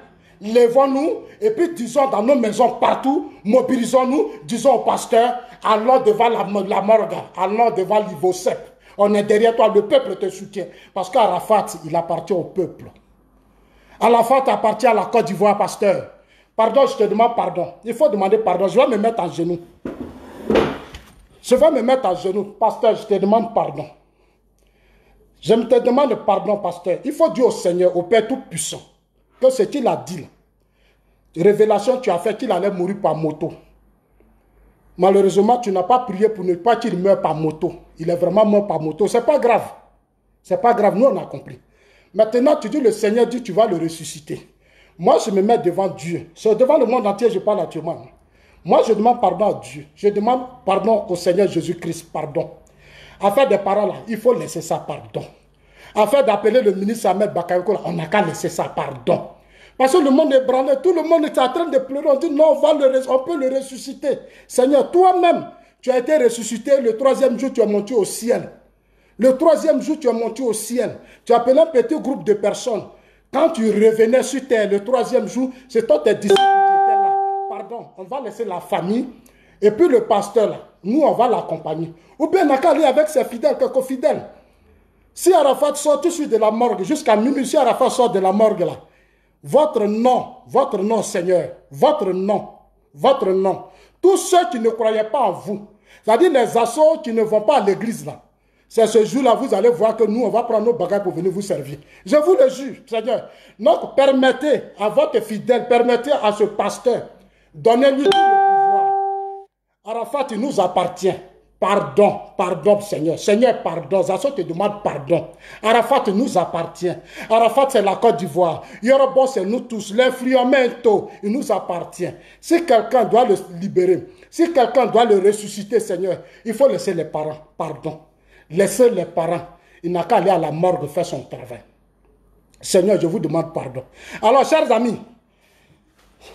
levons-nous et puis disons dans nos maisons partout, mobilisons-nous, disons au pasteur, allons devant la morgue, allons devant l'Ivocep. On est derrière toi, le peuple te soutient. Parce qu'Arafat, il appartient au peuple. Arafat appartient à la Côte d'Ivoire, pasteur. Pardon, je te demande pardon. Il faut demander pardon. Je vais me mettre à genoux. Je vais me mettre à genoux. Pasteur, je te demande pardon. Je te demande pardon, pasteur. Il faut dire au Seigneur, au Père Tout-Puissant, que ce qu'il a dit, là, révélation, tu as fait qu'il allait mourir par moto. Malheureusement, tu n'as pas prié pour ne pas qu'il meure par moto. Il est vraiment mort par moto. Ce n'est pas grave. Ce n'est pas grave. Nous, on a compris. Maintenant, tu dis, le Seigneur dit, tu vas le ressusciter. Moi, je me mets devant Dieu. C'est devant le monde entier, je parle actuellement. Moi, je demande pardon à Dieu. Je demande pardon au Seigneur Jésus-Christ. Pardon. Afin des paroles, il faut laisser ça pardon. Afin d'appeler le ministre Ahmed Bakayoko, on n'a qu'à laisser ça pardon. Parce que le monde est branlé, tout le monde est en train de pleurer. On dit non, on peut le ressusciter. Seigneur, toi-même, tu as été ressuscité. Le troisième jour, tu es monté au ciel. Le troisième jour, tu es monté au ciel. Tu as appelé un petit groupe de personnes. Quand tu revenais sur terre, le troisième jour, c'est toi tes disciples qui étaient là. Pardon, on va laisser la famille. Et puis le pasteur, là, nous, on va l'accompagner. Ou bien, on n'a qu'à aller avec ses fidèles, quelques fidèles. Si Arafat sort tout de suite de la morgue, jusqu'à minuit, si Arafat sort de la morgue, là, votre nom, Seigneur, votre nom. Tous ceux qui ne croyaient pas en vous, c'est-à-dire les assauts qui ne vont pas à l'église, là, c'est ce jour-là, vous allez voir que nous, on va prendre nos bagages pour venir vous servir. Je vous le jure, Seigneur. Donc, permettez à votre fidèle, permettez à ce pasteur, donnez-lui tout le pouvoir. Arafat, il nous appartient. Pardon, pardon, Seigneur. Seigneur, pardon. Zasso te demande pardon. Arafat nous appartient. Arafat, c'est la Côte d'Ivoire. Yoruba, c'est nous tous. L'influamento, il nous appartient. Si quelqu'un doit le libérer, si quelqu'un doit le ressusciter, Seigneur, il faut laisser les parents. Pardon. Laissez les parents. Il n'a qu'à aller à la morgue faire son travail. Seigneur, je vous demande pardon. Alors, chers amis,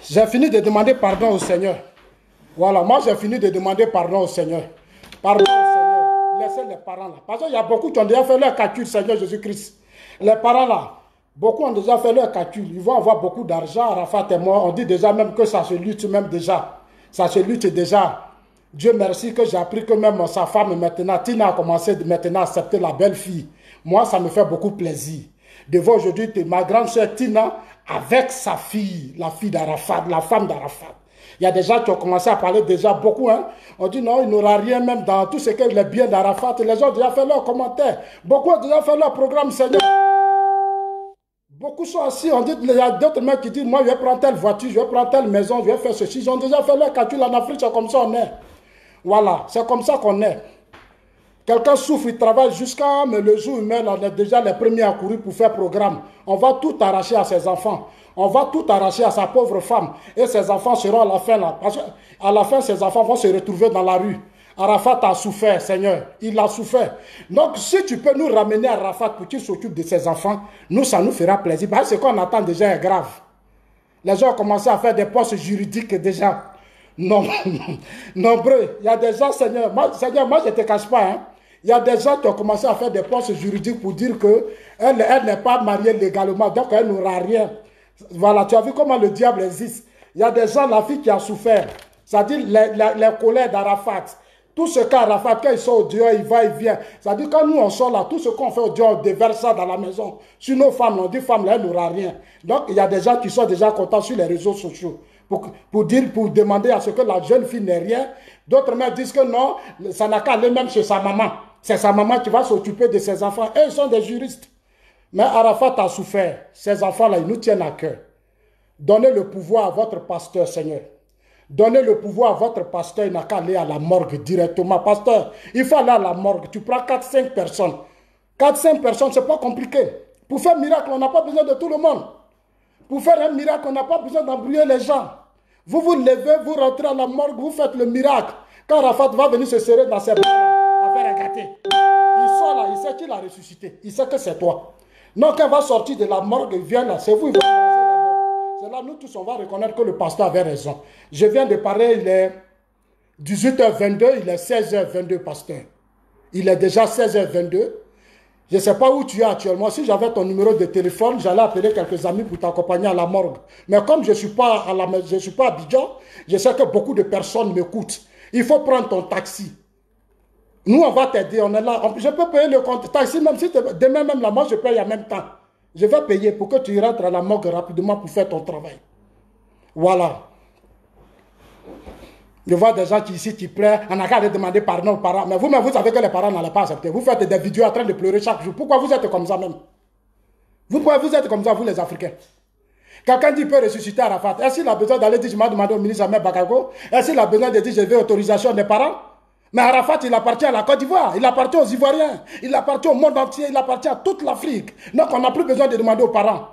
j'ai fini de demander pardon au Seigneur. Voilà, moi j'ai fini de demander pardon au Seigneur. Pardon au Seigneur. Laissez les parents là. Parce qu'il y a beaucoup qui ont déjà fait leur calcul, Seigneur Jésus-Christ. Les parents là, beaucoup ont déjà fait leur calcul. Ils vont avoir beaucoup d'argent. Arafat est mort. On dit déjà même que ça se lutte même déjà. Ça se lutte déjà. Dieu merci que j'ai appris que même sa femme maintenant, Tina a commencé maintenant à accepter la belle-fille. Moi, ça me fait beaucoup plaisir. De voir aujourd'hui ma grande soeur Tina avec sa fille, la fille d'Arafat, la femme d'Arafat. Il y a des gens qui ont commencé à parler déjà beaucoup. Hein. On dit non, il n'aura rien même dans tout ce que les biens d'Arafat. Les gens ont déjà fait leurs commentaires. Beaucoup ont déjà fait leur programme, Seigneur. Beaucoup sont assis. On dit, il y a d'autres mecs qui disent, moi je vais prendre telle voiture, je vais prendre telle maison, je vais faire ceci. Ils ont déjà fait leur calcul en Afrique, c'est comme ça on est. Voilà, c'est comme ça qu'on est. Quelqu'un souffre, il travaille jusqu'à mais le jour où il meurt, on est déjà les premiers à courir pour faire programme. On va tout arracher à ses enfants. On va tout arracher à sa pauvre femme. Et ses enfants seront à la fin là. Parce qu'à la fin, ses enfants vont se retrouver dans la rue. Arafat a souffert, Seigneur. Il a souffert. Donc, si tu peux nous ramener à Arafat pour qu'il s'occupe de ses enfants, nous, ça nous fera plaisir. Parce que ce qu'on attend déjà est grave. Les gens ont commencé à faire des postes juridiques déjà. Non, nombreux. Il y a des gens, Seigneur, moi je ne te cache pas, hein. Il y a des gens qui ont commencé à faire des postes juridiques pour dire qu'elle n'est pas mariée légalement, donc elle n'aura rien. Voilà, tu as vu comment le diable existe. Il y a des gens, la fille qui a souffert, c'est-à-dire les colères d'Arafat. Tout ce qu'Arafat, quand ils sont au dehors, il va, il vient. C'est-à-dire quand nous on sort là, tout ce qu'on fait au dehors, on déverse ça dans la maison. Sur nos femmes, on dit femmes là, elle n'aura rien. Donc il y a des gens qui sont déjà contents sur les réseaux sociaux. Pour demander à ce que la jeune fille n'ait rien. D'autres même disent que non, ça n'a qu'à aller même chez sa maman. C'est sa maman qui va s'occuper de ses enfants. Et ils sont des juristes. Mais Arafat a souffert. Ces enfants-là, ils nous tiennent à cœur. Donnez le pouvoir à votre pasteur, Seigneur. Donnez le pouvoir à votre pasteur. Il n'a qu'à aller à la morgue directement. Pasteur, il faut aller à la morgue. Tu prends 4-5 personnes. 4-5 personnes, ce n'est pas compliqué. Pour faire un miracle, on n'a pas besoin de tout le monde. Pour faire un miracle, on n'a pas besoin d'embrouiller les gens. Vous vous levez, vous rentrez à la morgue, vous faites le miracle. Quand Arafat va venir se serrer dans ses bras, à faire un gâté. Il sort là, il sait qu'il a ressuscité. Il sait que c'est toi. Donc, quand il va sortir de la morgue, il vient là, c'est vous, il va commencer d'abord. C'est là, nous tous, on va reconnaître que le pasteur avait raison. Je viens de parler, 18h22, il est 16h22, pasteur. Il est déjà 16h22. Je ne sais pas où tu es actuellement. Si j'avais ton numéro de téléphone, j'allais appeler quelques amis pour t'accompagner à la morgue. Mais comme je ne suis pas à Abidjan, je sais que beaucoup de personnes m'écoutent. Il faut prendre ton taxi. Nous, on va t'aider. On est là. Je peux payer le compte taxi, même si demain même là, moi je paye en même temps. Je vais payer pour que tu rentres à la morgue rapidement pour faire ton travail. Voilà. Je vois des gens qui ici qui pleurent, on a qu'à aller demander pardon aux parents. Mais vous-même, vous savez que les parents n'allaient pas accepter. Vous faites des vidéos en train de pleurer chaque jour. Pourquoi vous êtes comme ça même? Pourquoi vous êtes comme ça, vous les Africains? Quelqu'un dit qu'il peut ressusciter Arafat. Est-ce qu'il a besoin d'aller dire, je m'ai demandé au ministre Ahmed Bakago? Est-ce qu'il a besoin de dire, je veux autorisation des parents? Mais Arafat, il appartient à la Côte d'Ivoire, il appartient aux Ivoiriens, il appartient au monde entier, il appartient à toute l'Afrique. Donc on n'a plus besoin de demander aux parents.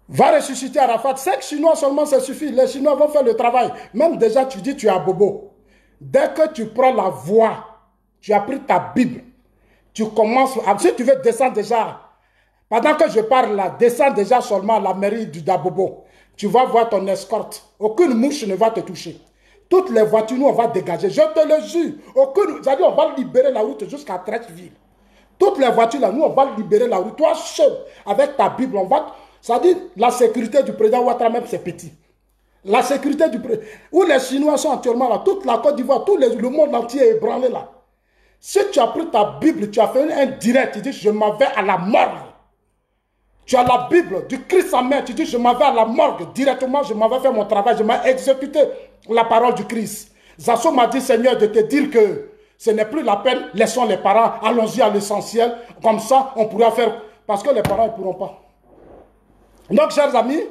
Va ressusciter Arafat. 5 Chinois seulement, ça suffit. Les Chinois vont faire le travail. Même déjà, tu dis tu es à bobo. Dès que tu prends la voie, tu as pris ta Bible, tu commences, si tu veux descendre déjà, pendant que je parle là, descends déjà seulement à la mairie du Dabobo. Tu vas voir ton escorte. Aucune mouche ne va te toucher. Toutes les voitures, nous, on va dégager. Je te le jure. C'est-à-dire, on va libérer la route jusqu'à Trècheville. Toutes les voitures là, nous, on va libérer la route. Toi, seul, avec ta Bible, on va... C'est-à-dire, la sécurité du président Ouattara même, c'est petit. La sécurité du président... Où les Chinois sont actuellement là, toute la Côte d'Ivoire, le monde entier est ébranlé là. Si tu as pris ta Bible, tu as fait un direct, tu dis, je m'en vais à la morgue. Tu as la Bible du Christ en main, tu dis, je m'en vais à la morgue. Directement, je m'en vais faire mon travail, je m'ai exécuté la parole du Christ. Zasso m'a dit, Seigneur, de te dire que ce n'est plus la peine, laissons les parents, allons-y à l'essentiel. Comme ça, on pourra faire, parce que les parents ne pourront pas. Donc, chers amis,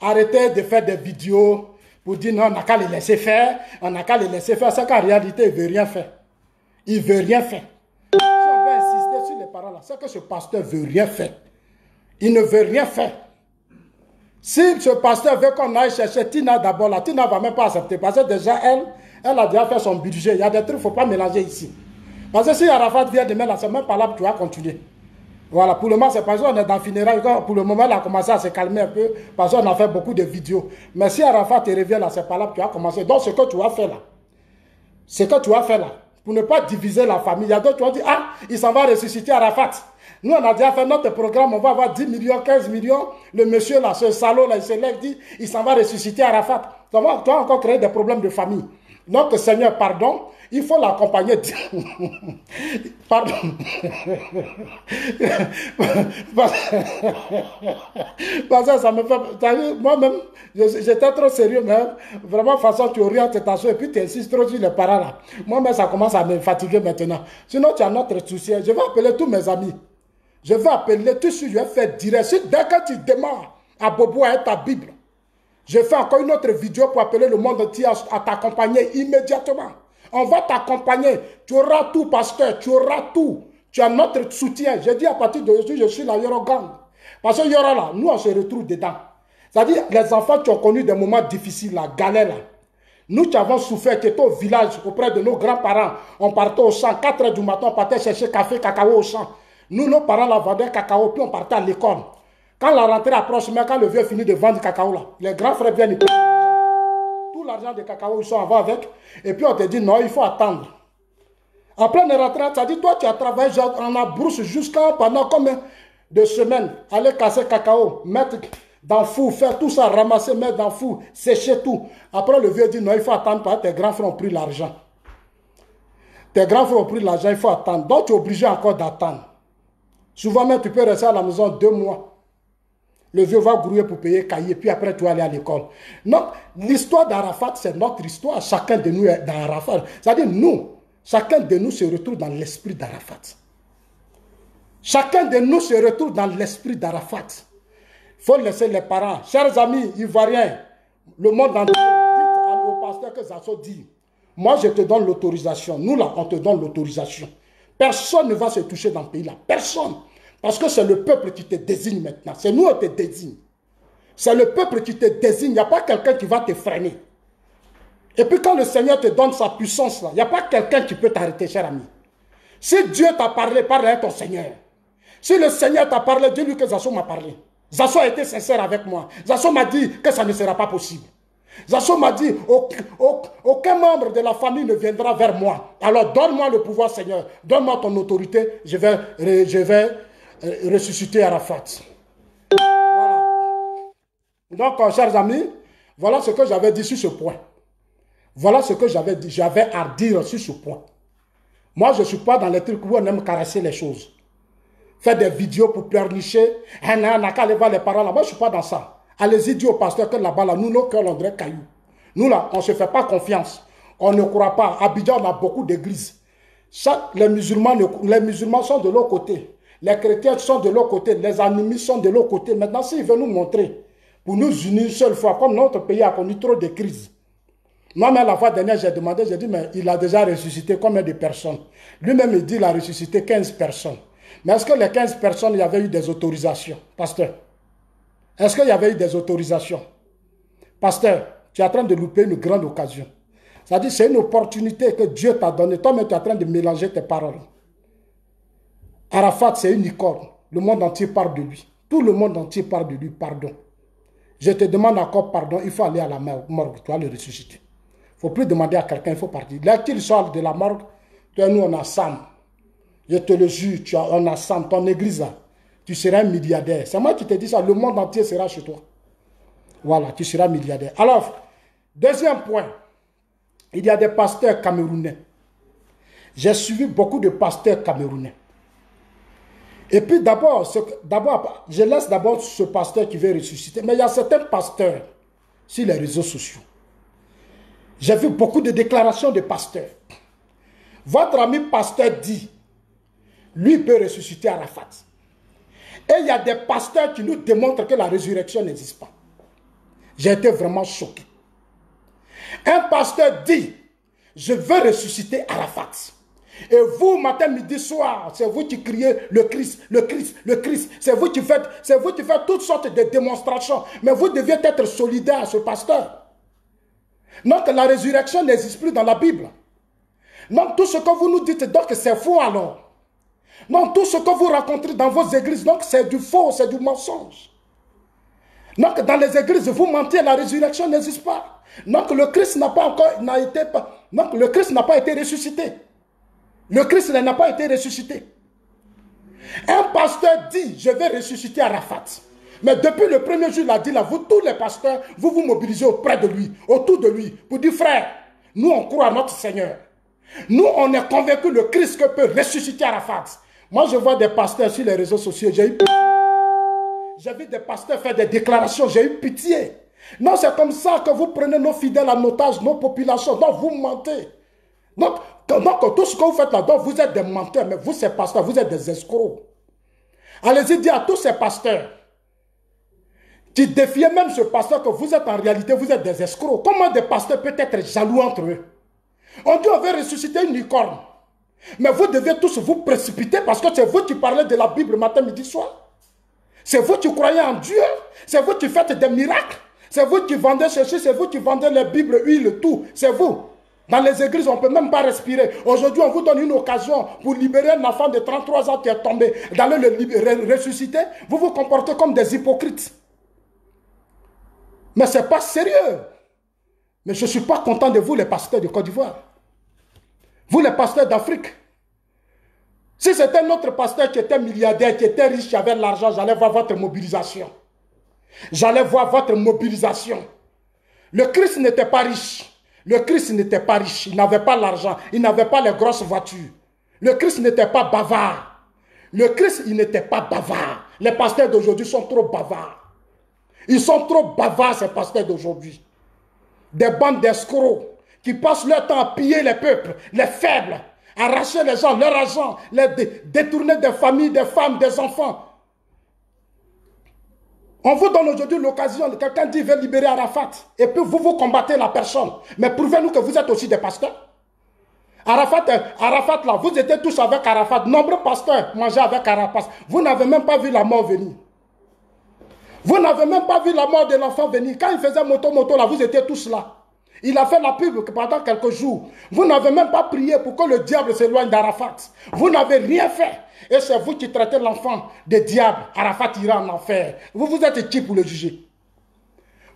arrêtez de faire des vidéos pour dire non, on n'a qu'à les laisser faire, on n'a qu'à les laisser faire. C'est qu'en réalité, il ne veut rien faire. Il ne veut rien faire. Si on veut insister sur les parents là, c'est que ce pasteur ne veut rien faire. Il ne veut rien faire. Si ce pasteur veut qu'on aille chercher Tina d'abord, la Tina ne va même pas accepter. Parce que déjà, elle a déjà fait son budget. Il y a des trucs qu'il ne faut pas mélanger ici. Parce que si Arafat vient demain, là, c'est même pas là que tu vas continuer. Voilà, pour le moment, c'est parce qu'on est dans le funérail. Pour le moment, elle a commencé à se calmer un peu. Parce qu'on a fait beaucoup de vidéos. Mais si Arafat te revient là, c'est pas là que tu vas commencer. Donc, ce que tu vas faire là, pour ne pas diviser la famille, il y a d'autres qui vont dire, ah, il s'en va ressusciter Arafat. Nous, on a déjà fait notre programme, on va avoir 10 millions, 15 millions. Le monsieur là, ce salaud là, il se lève, dit, il s'en va ressusciter Arafat. Tu vas encore créer des problèmes de famille. Donc, Seigneur, pardon, il faut l'accompagner. Pardon. Parce que ça me fait... Moi-même, j'étais trop sérieux, mais vraiment, de toute façon, tu orientes tes attention et puis tu insistes trop sur les parents là. Moi-même, ça commence à me fatiguer maintenant. Sinon, tu as notre souci. Je vais appeler tous mes amis. Je vais appeler tous ceux, je vais faire direct. Dès que tu démarres à Bobo avec ta Bible, je fais encore une autre vidéo pour appeler le monde entier à t'accompagner immédiatement. On va t'accompagner. Tu auras tout, pasteur. Tu auras tout. Tu as notre soutien. Je dis à partir d'aujourd'hui, je suis la Yoro Gang. Parce que Yoro là, nous on se retrouve dedans. C'est-à-dire, les enfants qui ont connu des moments difficiles, la galère là. Nous qui avons souffert, qui étions au village auprès de nos grands-parents. On partait au champ, 4 h du matin, on partait chercher café, cacao au champ. Nous, nos parents là vendaient cacao, puis on partait à l'école. Quand la rentrée approche, mais quand le vieux finit de vendre du cacao là, les grands frères viennent et prennent l'argent. Tout l'argent de cacao, ils sont avant avec. Et puis on te dit non, il faut attendre. Après on est rentré, ça dit toi tu as travaillé en la brousse jusqu'à pendant combien de semaines. Aller casser cacao, mettre dans le four, faire tout ça, ramasser, mettre dans le four, sécher tout. Après le vieux dit non, il faut attendre parce que tes grands frères ont pris l'argent. Tes grands frères ont pris l'argent, il faut attendre. Donc tu es obligé encore d'attendre. Souvent même tu peux rester à la maison 2 mois. Le vieux va grouiller pour payer cahier, puis après tu vas aller à l'école. Donc, l'histoire d'Arafat, c'est notre histoire. Chacun de nous est dans Arafat. C'est-à-dire, nous, chacun de nous se retrouve dans l'esprit d'Arafat. Chacun de nous se retrouve dans l'esprit d'Arafat. Il faut laisser les parents. Chers amis ivoiriens, le monde entier, dites au pasteur que Zasso dit, moi je te donne l'autorisation. Nous là, on te donne l'autorisation. Personne ne va se toucher dans le pays là. Personne. Parce que c'est le peuple qui te désigne maintenant. C'est nous qui te désigne. C'est le peuple qui te désigne. Il n'y a pas quelqu'un qui va te freiner. Et puis quand le Seigneur te donne sa puissance, il n'y a pas quelqu'un qui peut t'arrêter, cher ami. Si Dieu t'a parlé, parle à ton Seigneur. Si le Seigneur t'a parlé, dis-lui que Zasso m'a parlé. Zasso a été sincère avec moi. Zasso m'a dit que ça ne sera pas possible. Zazo m'a dit, aucun membre de la famille ne viendra vers moi. Alors donne-moi le pouvoir, Seigneur. Donne-moi ton autorité. Je vais ressusciter Arafat. Voilà. Donc, chers amis, voilà ce que j'avais dit sur ce point. Voilà ce que j'avais dit. J'avais à dire sur ce point. Moi, je ne suis pas dans les trucs où on aime caresser les choses. Faire des vidéos pour pleurnicher. N'a qu'à aller voir les parents là. Moi, je ne suis pas dans ça. Allez-y, dire au pasteur que là-bas, là, nous, nos cœurs, on dirait cailloux. Nous, là, on ne se fait pas confiance. On ne croit pas. À Abidjan, on a beaucoup d'églises. Les musulmans sont de l'autre côté. Les chrétiens sont de l'autre côté. Les animistes sont de l'autre côté. Maintenant, s'ils veulent nous montrer, pour nous unir une seule fois, comme notre pays a connu trop de crises. Moi-même, la fois dernière, j'ai demandé, j'ai dit, mais il a déjà ressuscité combien de personnes? Lui-même, il dit qu'il a ressuscité 15 personnes. Mais est-ce que les 15 personnes, il y avait eu des autorisations, pasteur? Est-ce qu'il y avait eu des autorisations? Pasteur, tu es en train de louper une grande occasion. C'est-à-dire, c'est une opportunité que Dieu t'a donnée. Toi-même, tu es en train de mélanger tes paroles. Arafat, c'est une icône. Le monde entier parle de lui. Tout le monde entier parle de lui. Pardon. Je te demande encore pardon. Il faut aller à la morgue. Tu vas le ressusciter. Il ne faut plus demander à quelqu'un. Il faut partir. Là qu'il sort de la morgue, toi et nous, on a Sam. Je te le jure, on a Sam. Ton église, là, tu seras un milliardaire. C'est moi qui te dis ça. Le monde entier sera chez toi. Voilà, tu seras milliardaire. Alors, deuxième point. Il y a des pasteurs camerounais. J'ai suivi beaucoup de pasteurs camerounais. Et puis d'abord, je laisse d'abord ce pasteur qui veut ressusciter. Mais il y a certains pasteurs sur les réseaux sociaux. J'ai vu beaucoup de déclarations de pasteurs. Votre ami pasteur dit, lui peut ressusciter Arafat. Et il y a des pasteurs qui nous démontrent que la résurrection n'existe pas. J'ai été vraiment choqué. Un pasteur dit, je veux ressusciter Arafat. Et vous, matin, midi, soir, c'est vous qui criez le Christ, le Christ, le Christ. C'est vous qui faites toutes sortes de démonstrations. Mais vous deviez être solidaire à ce pasteur. Donc la résurrection n'existe plus dans la Bible. Donc tout ce que vous nous dites, donc c'est faux alors. Donc tout ce que vous rencontrez dans vos églises, donc c'est du faux, c'est du mensonge. Donc dans les églises, vous mentez, la résurrection n'existe pas. Donc le Christ n'a pas été ressuscité. Le Christ n'a pas été ressuscité. Un pasteur dit, je vais ressusciter Arafat. Mais depuis le premier jour, il a dit là, vous tous les pasteurs, vous vous mobilisez auprès de lui, autour de lui, pour dire, frère, nous on croit à notre Seigneur. Nous on est convaincus que le Christ peut ressusciter Arafat. Moi je vois des pasteurs sur les réseaux sociaux, j'ai eu pitié. J'ai vu des pasteurs faire des déclarations, j'ai eu pitié. Non, c'est comme ça que vous prenez nos fidèles en otage, nos populations, donc vous mentez. Donc tout ce que vous faites là-dedans, vous êtes des menteurs, mais vous ces pasteurs, vous êtes des escrocs. Allez-y dire à tous ces pasteurs, qui défiez même ce pasteur que vous êtes en réalité, vous êtes des escrocs. Comment des pasteurs peuvent être jaloux entre eux? On dit on veut ressusciter une licorne. Mais vous devez tous vous précipiter parce que c'est vous qui parlez de la Bible matin, midi, soir. C'est vous qui croyez en Dieu. C'est vous qui faites des miracles. C'est vous qui vendez ceci, c'est vous qui vendez les Bibles, huile, tout. C'est vous. Dans les églises, on ne peut même pas respirer. Aujourd'hui, on vous donne une occasion pour libérer un enfant de 33 ans qui est tombé, d'aller le ressusciter. Vous vous comportez comme des hypocrites. Mais ce n'est pas sérieux. Mais je ne suis pas content de vous, les pasteurs de Côte d'Ivoire. Vous, les pasteurs d'Afrique. Si c'était notre pasteur qui était milliardaire, qui était riche, qui avait de l'argent, j'allais voir votre mobilisation. J'allais voir votre mobilisation. Le Christ n'était pas riche. Le Christ n'était pas riche. Il n'avait pas l'argent. Il n'avait pas les grosses voitures. Le Christ n'était pas bavard. Le Christ, il n'était pas bavard. Les pasteurs d'aujourd'hui sont trop bavards. Ils sont trop bavards, ces pasteurs d'aujourd'hui. Des bandes d'escrocs qui passent leur temps à piller les peuples, les faibles, arracher les gens, leur argent, détourner des familles, des femmes, des enfants. On vous donne aujourd'hui l'occasion, quelqu'un dit veut libérer Arafat, et puis vous combattez la personne. Mais prouvez-nous que vous êtes aussi des pasteurs. Arafat là, vous étiez tous avec Arafat. Nombreux pasteurs mangeaient avec Arafat. Vous n'avez même pas vu la mort venir. Vous n'avez même pas vu la mort de l'enfant venir. Quand il faisait moto là, vous étiez tous là. Il a fait la pub pendant quelques jours. Vous n'avez même pas prié pour que le diable s'éloigne d'Arafat. Vous n'avez rien fait. Et c'est vous qui traitez l'enfant de diable. Arafat ira en enfer. Vous êtes qui pour le juger?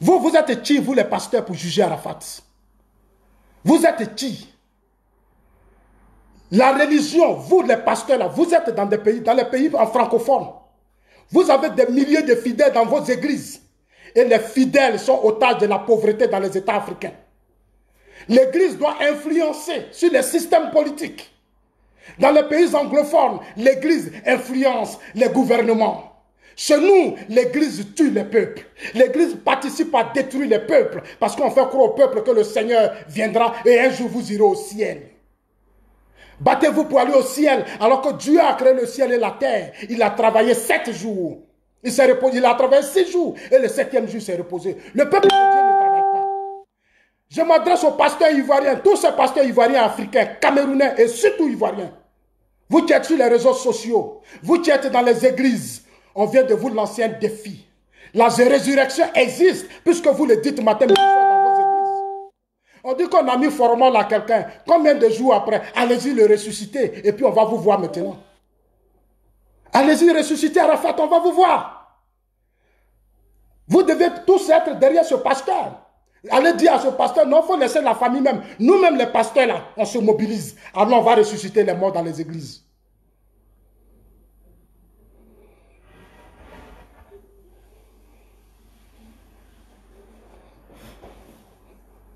Vous êtes qui, vous les pasteurs, pour juger Arafat? Vous êtes qui? La religion, vous les pasteurs là, vous êtes dans les pays en francophone. Vous avez des milliers de fidèles dans vos églises. Et les fidèles sont otages de la pauvreté dans les États africains. L'église doit influencer sur les systèmes politiques. Dans les pays anglophones, l'église influence les gouvernements. Chez nous, l'église tue les peuples. L'église participe à détruire les peuples parce qu'on fait croire au peuple que le Seigneur viendra et un jour vous irez au ciel. Battez-vous pour aller au ciel alors que Dieu a créé le ciel et la terre. Il a travaillé 7 jours. Il s'est reposé. Il a travaillé 6 jours et le 7e jour s'est reposé. Le peuple de Dieu ne travaille pas. Je m'adresse aux pasteurs ivoiriens, tous ces pasteurs ivoiriens, africains, camerounais et surtout ivoiriens. Vous qui êtes sur les réseaux sociaux, vous qui êtes dans les églises, on vient de vous lancer un défi. La résurrection existe puisque vous le dites matin et soir dans vos églises. On dit qu'on a mis formol à quelqu'un. Combien de jours après, allez-y le ressusciter et puis on va vous voir maintenant. Allez-y ressusciter Arafat, on va vous voir. Vous devez tous être derrière ce pasteur. Allez dire à ce pasteur, non, il faut laisser la famille même. Nous-mêmes les pasteurs là, on se mobilise. Alors on va ressusciter les morts dans les églises.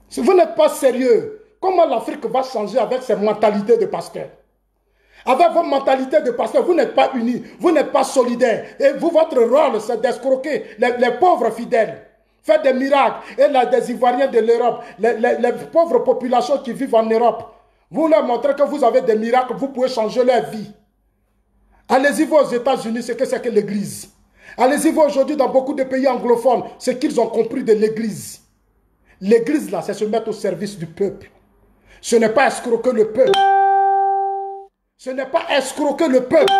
Si vous n'êtes pas sérieux, comment l'Afrique va changer avec ses mentalités de pasteurs? Avec vos mentalités de pasteurs, vous n'êtes pas unis, vous n'êtes pas solidaires. Et vous, votre rôle, c'est d'escroquer les pauvres fidèles. Faire des miracles. Et là, des Ivoiriens de l'Europe, les pauvres populations qui vivent en Europe, vous leur montrez que vous avez des miracles, vous pouvez changer leur vie. Allez-y voir aux États-Unis ce que c'est que l'Église. Allez-y voir aujourd'hui dans beaucoup de pays anglophones ce qu'ils ont compris de l'Église. L'Église là, c'est se mettre au service du peuple. Ce n'est pas escroquer le peuple. Ce n'est pas escroquer le peuple.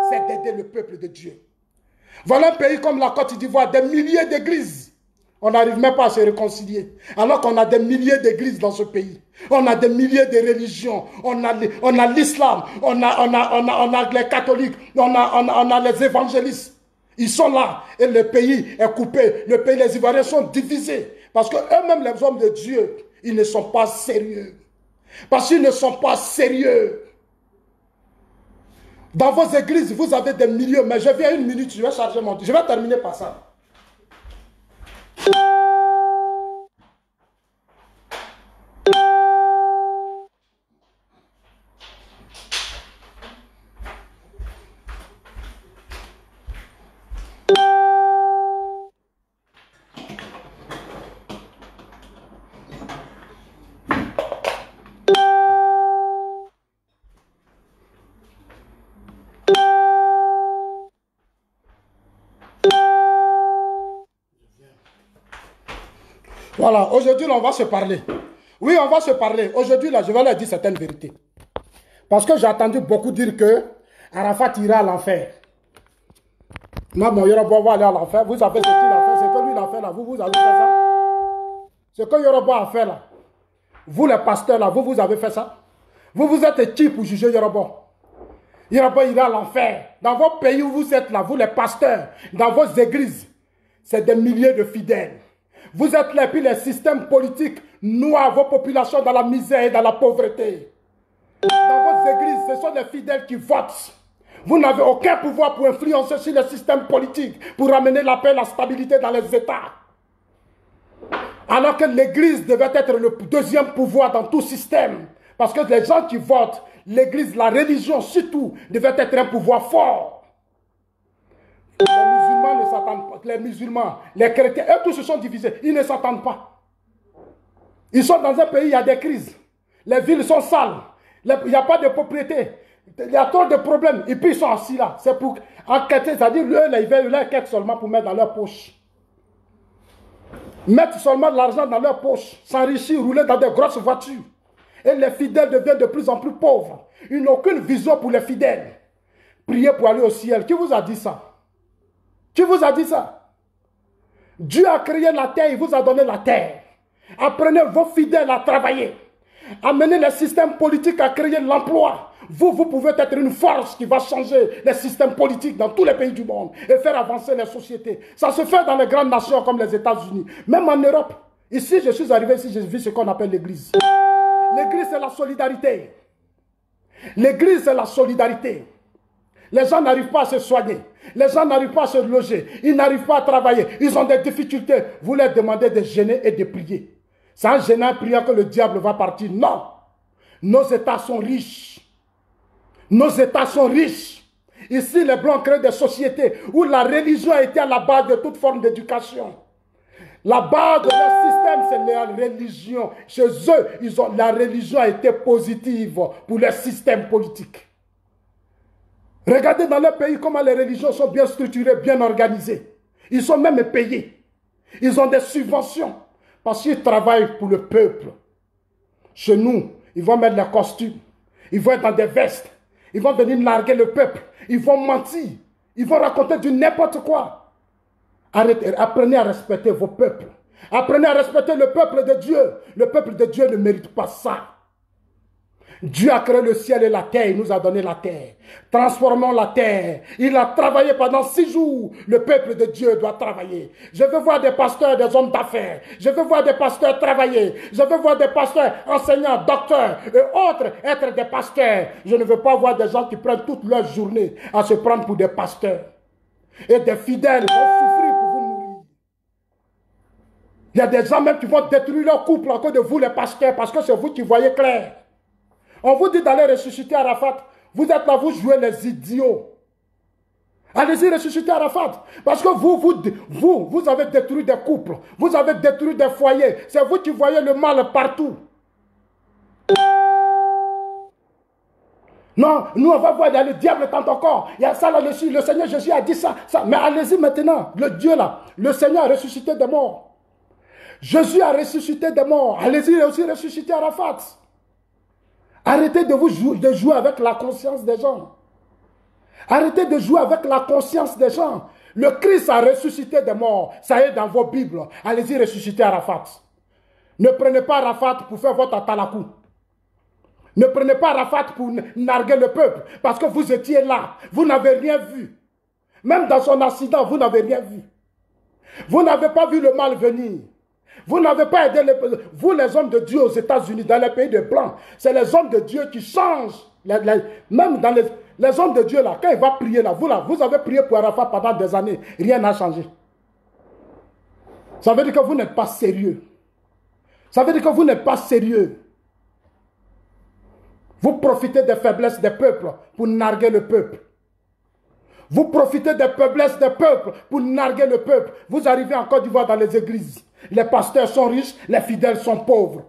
C'est d'aider le peuple de Dieu. Voilà un pays comme la Côte d'Ivoire, des milliers d'églises. On n'arrive même pas à se réconcilier. Alors qu'on a des milliers d'églises dans ce pays. On a des milliers de religions. On a l'islam. On a les catholiques. On a les évangélistes. Ils sont là. Et le pays est coupé. Le pays, les Ivoiriens sont divisés. Parce que eux-mêmes, les hommes de Dieu, ils ne sont pas sérieux. Parce qu'ils ne sont pas sérieux. Dans vos églises, vous avez des milliers. Mais je viens une minute, je vais charger mon... Je vais terminer par ça. Voilà, aujourd'hui, on va se parler. Oui, on va se parler. Aujourd'hui, là, je vais leur dire certaines vérités. Parce que j'ai entendu beaucoup dire que Arafat ira à l'enfer. Non, mon Yoruba va aller à l'enfer. Vous savez ce qu'il a fait, c'est que lui, il a fait là. Vous avez fait ça. Ce que Yoruba a fait là. Vous, les pasteurs là, vous avez fait ça. Vous êtes qui pour juger Yoruba? Yoruba ira à l'enfer. Dans vos pays où vous êtes là, vous, les pasteurs, dans vos églises, c'est des milliers de fidèles. Vous êtes là, puis les systèmes politiques noient vos populations dans la misère et dans la pauvreté. Dans vos églises, ce sont les fidèles qui votent. Vous n'avez aucun pouvoir pour influencer sur les systèmes politiques, pour ramener la paix et la stabilité dans les États. Alors que l'église devait être le deuxième pouvoir dans tout système. Parce que les gens qui votent, l'église, la religion surtout, devait être un pouvoir fort. Les musulmans ne s'entendent pas. Les musulmans, les chrétiens, eux tous se sont divisés. Ils ne s'entendent pas. Ils sont dans un pays, il y a des crises. Les villes sont sales. Il n'y a pas de propriété. Il y a trop de problèmes. Et puis ils sont assis là. C'est pour enquêter. C'est-à-dire, eux, ils veulent enquêter seulement pour mettre dans leur poche. Mettre seulement de l'argent dans leur poche. S'enrichir, rouler dans des grosses voitures. Et les fidèles deviennent de plus en plus pauvres. Ils n'ont aucune vision pour les fidèles. Priez pour aller au ciel. Qui vous a dit ça? Qui vous a dit ça? Dieu a créé la terre, il vous a donné la terre. Apprenez vos fidèles à travailler. Amenez les systèmes politiques à créer l'emploi. Vous pouvez être une force qui va changer les systèmes politiques dans tous les pays du monde et faire avancer les sociétés. Ça se fait dans les grandes nations comme les États-Unis. Même en Europe. Ici, je suis arrivé ici, j'ai vu ce qu'on appelle l'église. L'église, c'est la solidarité. L'église, c'est la solidarité. Les gens n'arrivent pas à se soigner. Les gens n'arrivent pas à se loger. Ils n'arrivent pas à travailler. Ils ont des difficultés. Vous leur demandez de jeûner et de prier. C'est en jeûnant et priant que le diable va partir. Non. Nos États sont riches. Nos États sont riches. Ici, les Blancs créent des sociétés où la religion a été à la base de toute forme d'éducation. La base de leur système, c'est la religion. Chez eux, la religion a été positive pour leur système politique. Regardez dans leur pays comment les religions sont bien structurées, bien organisées. Ils sont même payés. Ils ont des subventions. Parce qu'ils travaillent pour le peuple. Chez nous, ils vont mettre leurs costumes. Ils vont être dans des vestes. Ils vont venir larguer le peuple. Ils vont mentir. Ils vont raconter du n'importe quoi. Arrêtez, apprenez à respecter vos peuples. Apprenez à respecter le peuple de Dieu. Le peuple de Dieu ne mérite pas ça. Dieu a créé le ciel et la terre, il nous a donné la terre. Transformons la terre. Il a travaillé pendant 6 jours. Le peuple de Dieu doit travailler. Je veux voir des pasteurs, des hommes d'affaires. Je veux voir des pasteurs travailler. Je veux voir des pasteurs, enseignants, docteurs et autres être des pasteurs. Je ne veux pas voir des gens qui prennent toute leur journée à se prendre pour des pasteurs. Et des fidèles vont souffrir pour vous nourrir. Il y a des gens même qui vont détruire leur couple à cause de vous les pasteurs parce que c'est vous qui voyez clair. On vous dit d'aller ressusciter Arafat. Vous êtes là, vous jouez les idiots. Allez-y ressusciter Arafat. Parce que vous avez détruit des couples. Vous avez détruit des foyers. C'est vous qui voyez le mal partout. Non, nous on va voir, il y a le diable tant encore. Il y a ça là-dessus. Le Seigneur Jésus a dit ça. Mais allez-y maintenant. Le Dieu là, le Seigneur a ressuscité des morts. Jésus a ressuscité des morts. Allez-y aussi ressusciter Arafat. Arrêtez de jouer avec la conscience des gens. Arrêtez de jouer avec la conscience des gens. Le Christ a ressuscité des morts. Ça est dans vos Bibles. Allez-y ressusciter Arafat. Ne prenez pas Arafat pour faire votre atalakou. Ne prenez pas Arafat pour narguer le peuple. Parce que vous étiez là. Vous n'avez rien vu. Même dans son accident, vous n'avez rien vu. Vous n'avez pas vu le mal venir. Vous n'avez pas aidé vous les hommes de Dieu aux États-Unis, dans les pays de Blancs. C'est les hommes de Dieu qui changent. Même dans les hommes de Dieu là, quand il va prier là, vous avez prié pour Arafat pendant des années. Rien n'a changé. Ça veut dire que vous n'êtes pas sérieux. Ça veut dire que vous n'êtes pas sérieux. Vous profitez des faiblesses des peuples pour narguer le peuple. Vous profitez des faiblesses des peuples pour narguer le peuple. Vous arrivez en Côte d'Ivoire dans les églises. Les pasteurs sont riches, les fidèles sont pauvres.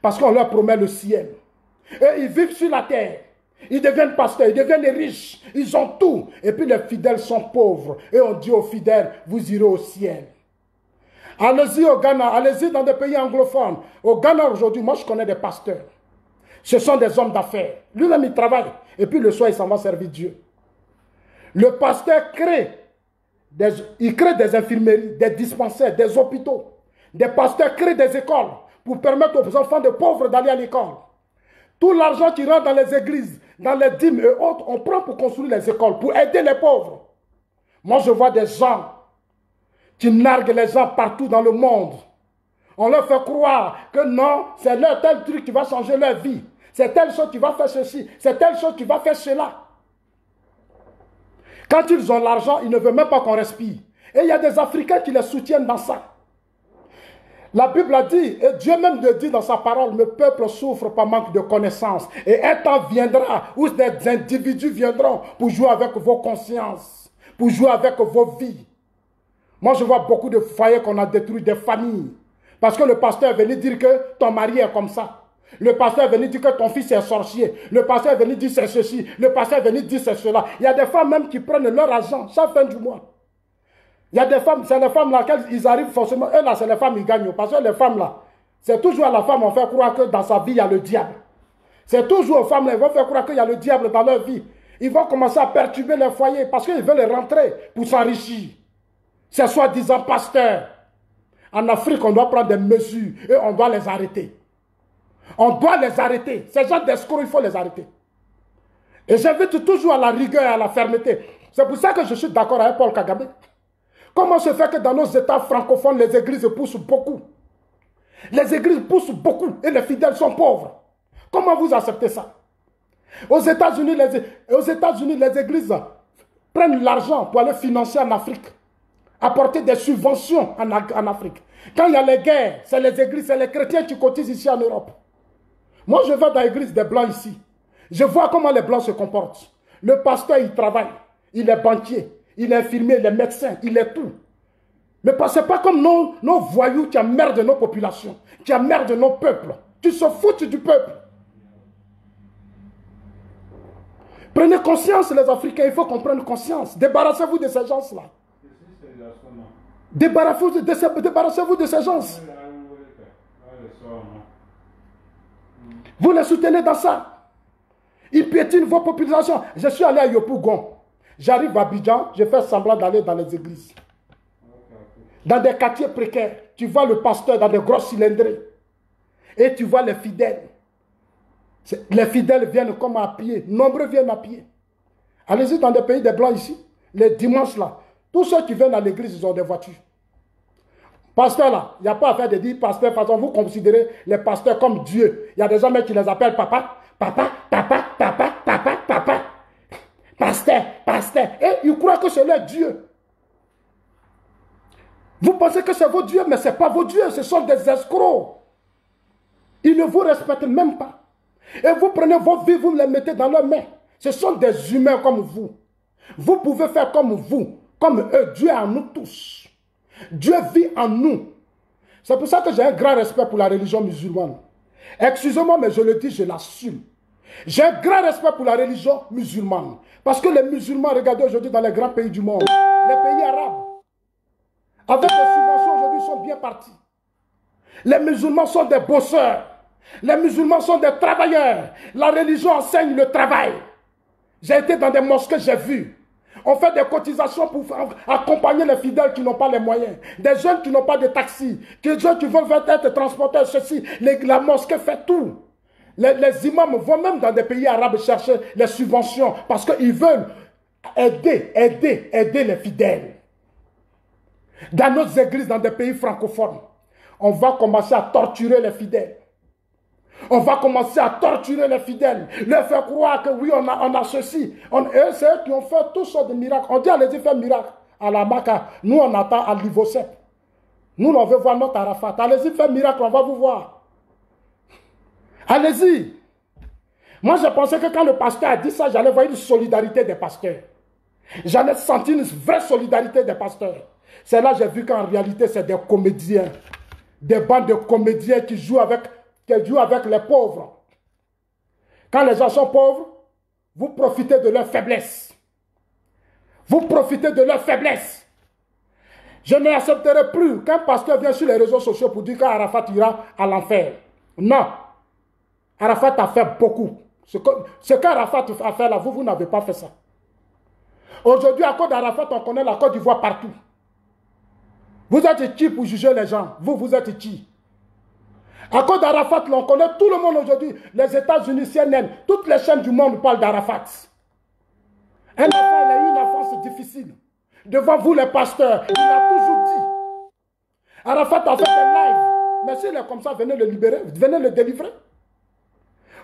Parce qu'on leur promet le ciel. Et ils vivent sur la terre. Ils deviennent pasteurs, ils deviennent riches. Ils ont tout. Et puis les fidèles sont pauvres. Et on dit aux fidèles, vous irez au ciel. Allez-y au Ghana, allez-y dans des pays anglophones. Au Ghana aujourd'hui, moi je connais des pasteurs. Ce sont des hommes d'affaires. Lui-même il travaille. Et puis le soir il s'en va servir Dieu. Le pasteur crée des infirmeries, des dispensaires, des hôpitaux. Des pasteurs créent des écoles pour permettre aux enfants de pauvres d'aller à l'école. Tout l'argent qui rentre dans les églises, dans les dîmes et autres, on prend pour construire les écoles, pour aider les pauvres. Moi, je vois des gens qui narguent les gens partout dans le monde. On leur fait croire que non, c'est leur tel truc qui va changer leur vie. C'est telle chose qui va faire ceci, c'est telle chose qui va faire cela. Quand ils ont l'argent, ils ne veulent même pas qu'on respire. Et il y a des Africains qui les soutiennent dans ça. La Bible a dit, et Dieu même le dit dans sa parole, le peuple souffre par manque de connaissances. Et un temps viendra où des individus viendront pour jouer avec vos consciences, pour jouer avec vos vies. Moi, je vois beaucoup de foyers qu'on a détruits, des familles. Parce que le pasteur est venu dire que ton mari est comme ça. Le pasteur est venu dire que ton fils est sorcier. Le pasteur est venu dire c'est ceci. Le pasteur est venu dire c'est cela. Il y a des femmes même qui prennent leur argent chaque fin du mois. Il y a des femmes, c'est les femmes là, ils arrivent forcément. Eux là, c'est les femmes, ils gagnent. Parce que les femmes là, c'est toujours à la femme, on fait croire que dans sa vie, il y a le diable. C'est toujours aux femmes là, ils vont faire croire qu'il y a le diable dans leur vie. Ils vont commencer à perturber les foyers parce qu'ils veulent rentrer pour s'enrichir. C'est soi-disant pasteur. En Afrique, on doit prendre des mesures et on doit les arrêter. On doit les arrêter. Ces gens d'escrocs, il faut les arrêter. Et j'invite toujours à la rigueur et à la fermeté. C'est pour ça que je suis d'accord avec Paul Kagame. Comment se fait que dans nos États francophones, les églises poussent beaucoup? Les églises poussent beaucoup et les fidèles sont pauvres. Comment vous acceptez ça? Aux États-Unis, les églises prennent l'argent pour aller financer en Afrique, apporter des subventions en Afrique. Quand il y a les guerres, c'est les églises, c'est les chrétiens qui cotisent ici en Europe. Moi, je vais dans l'église des Blancs ici. Je vois comment les Blancs se comportent. Le pasteur, il travaille. Il est banquier, il est infirmier, il est médecin, il est tout. Mais ce n'est pas comme nos voyous qui emmerdent nos populations, qui emmerdent nos peuples. Tu se foutent du peuple. Prenez conscience, les Africains, il faut qu'on prenne conscience. Débarrassez-vous de ces gens-là. Débarrassez-vous de ces gens. Vous les soutenez dans ça. Ils piétinent vos populations. Je suis allé à Yopougon. J'arrive à Abidjan, je fais semblant d'aller dans les églises. Dans des quartiers précaires, tu vois le pasteur dans des grosses cylindrées. Et tu vois les fidèles. Les fidèles viennent comme à pied. Nombreux viennent à pied. Allez-y dans des pays des Blancs ici. Les dimanches là. Tous ceux qui viennent à l'église, ils ont des voitures. Pasteur là, il n'y a pas à faire de dire pasteur. De toute façon, vous considérez les pasteurs comme Dieu. Il y a des hommes qui les appellent papa. Papa, papa, papa, papa, papa. Pasteur, pasteur. Et ils croient que c'est leur Dieu. Vous pensez que c'est vos dieux, mais ce n'est pas vos dieux. Ce sont des escrocs. Ils ne vous respectent même pas. Et vous prenez vos vies, vous les mettez dans leurs mains. Ce sont des humains comme vous. Vous pouvez faire comme vous, comme eux. Dieu est en nous tous. Dieu vit en nous. C'est pour ça que j'ai un grand respect pour la religion musulmane. Excusez-moi, mais je le dis, je l'assume. J'ai un grand respect pour la religion musulmane. Parce que les musulmans, regardez aujourd'hui dans les grands pays du monde, les pays arabes, avec les subventions aujourd'hui, sont bien partis. Les musulmans sont des bosseurs. Les musulmans sont des travailleurs. La religion enseigne le travail. J'ai été dans des mosquées, j'ai vu. On fait des cotisations pour accompagner les fidèles qui n'ont pas les moyens. Des jeunes qui n'ont pas de taxi. Des jeunes qui veulent être transportés, ceci. La mosquée fait tout. Les imams vont même dans des pays arabes chercher les subventions parce qu'ils veulent aider les fidèles. Dans nos églises, dans des pays francophones, on va commencer à torturer les fidèles. On va commencer à torturer les fidèles, leur faire croire que oui, on a ceci. C'est eux qui ont fait toutes sortes de miracles. On dit allez-y faire miracle à la Maka. Nous, on attend à l'Ivosep. Nous, on veut voir notre Arafat. Allez-y faire miracle, on va vous voir. Allez-y. Moi, je pensais que quand le pasteur a dit ça, j'allais voir une solidarité des pasteurs. J'allais sentir une vraie solidarité des pasteurs. C'est là que j'ai vu qu'en réalité, c'est des comédiens. Des bandes de comédiens qui jouent avec les pauvres. Quand les gens sont pauvres, vous profitez de leur faiblesse. Vous profitez de leur faiblesse. Je n'accepterai plus qu'un pasteur vienne sur les réseaux sociaux pour dire qu'Arafat ira à l'enfer. Non. Arafat a fait beaucoup. Ce qu'Arafat a fait là, vous n'avez pas fait ça. Aujourd'hui, à cause d'Arafat, on connaît la Côte d'Ivoire partout. Vous êtes qui pour juger les gens? Vous êtes qui? À cause d'Arafat, on connaît tout le monde aujourd'hui. Les États-Unis, CNN, toutes les chaînes du monde parlent d'Arafat. Un enfant, il a eu une enfance difficile. Devant vous, les pasteurs, il a toujours dit. Arafat a fait des lives. Mais s'il est comme ça, venez le libérer, venez le délivrer.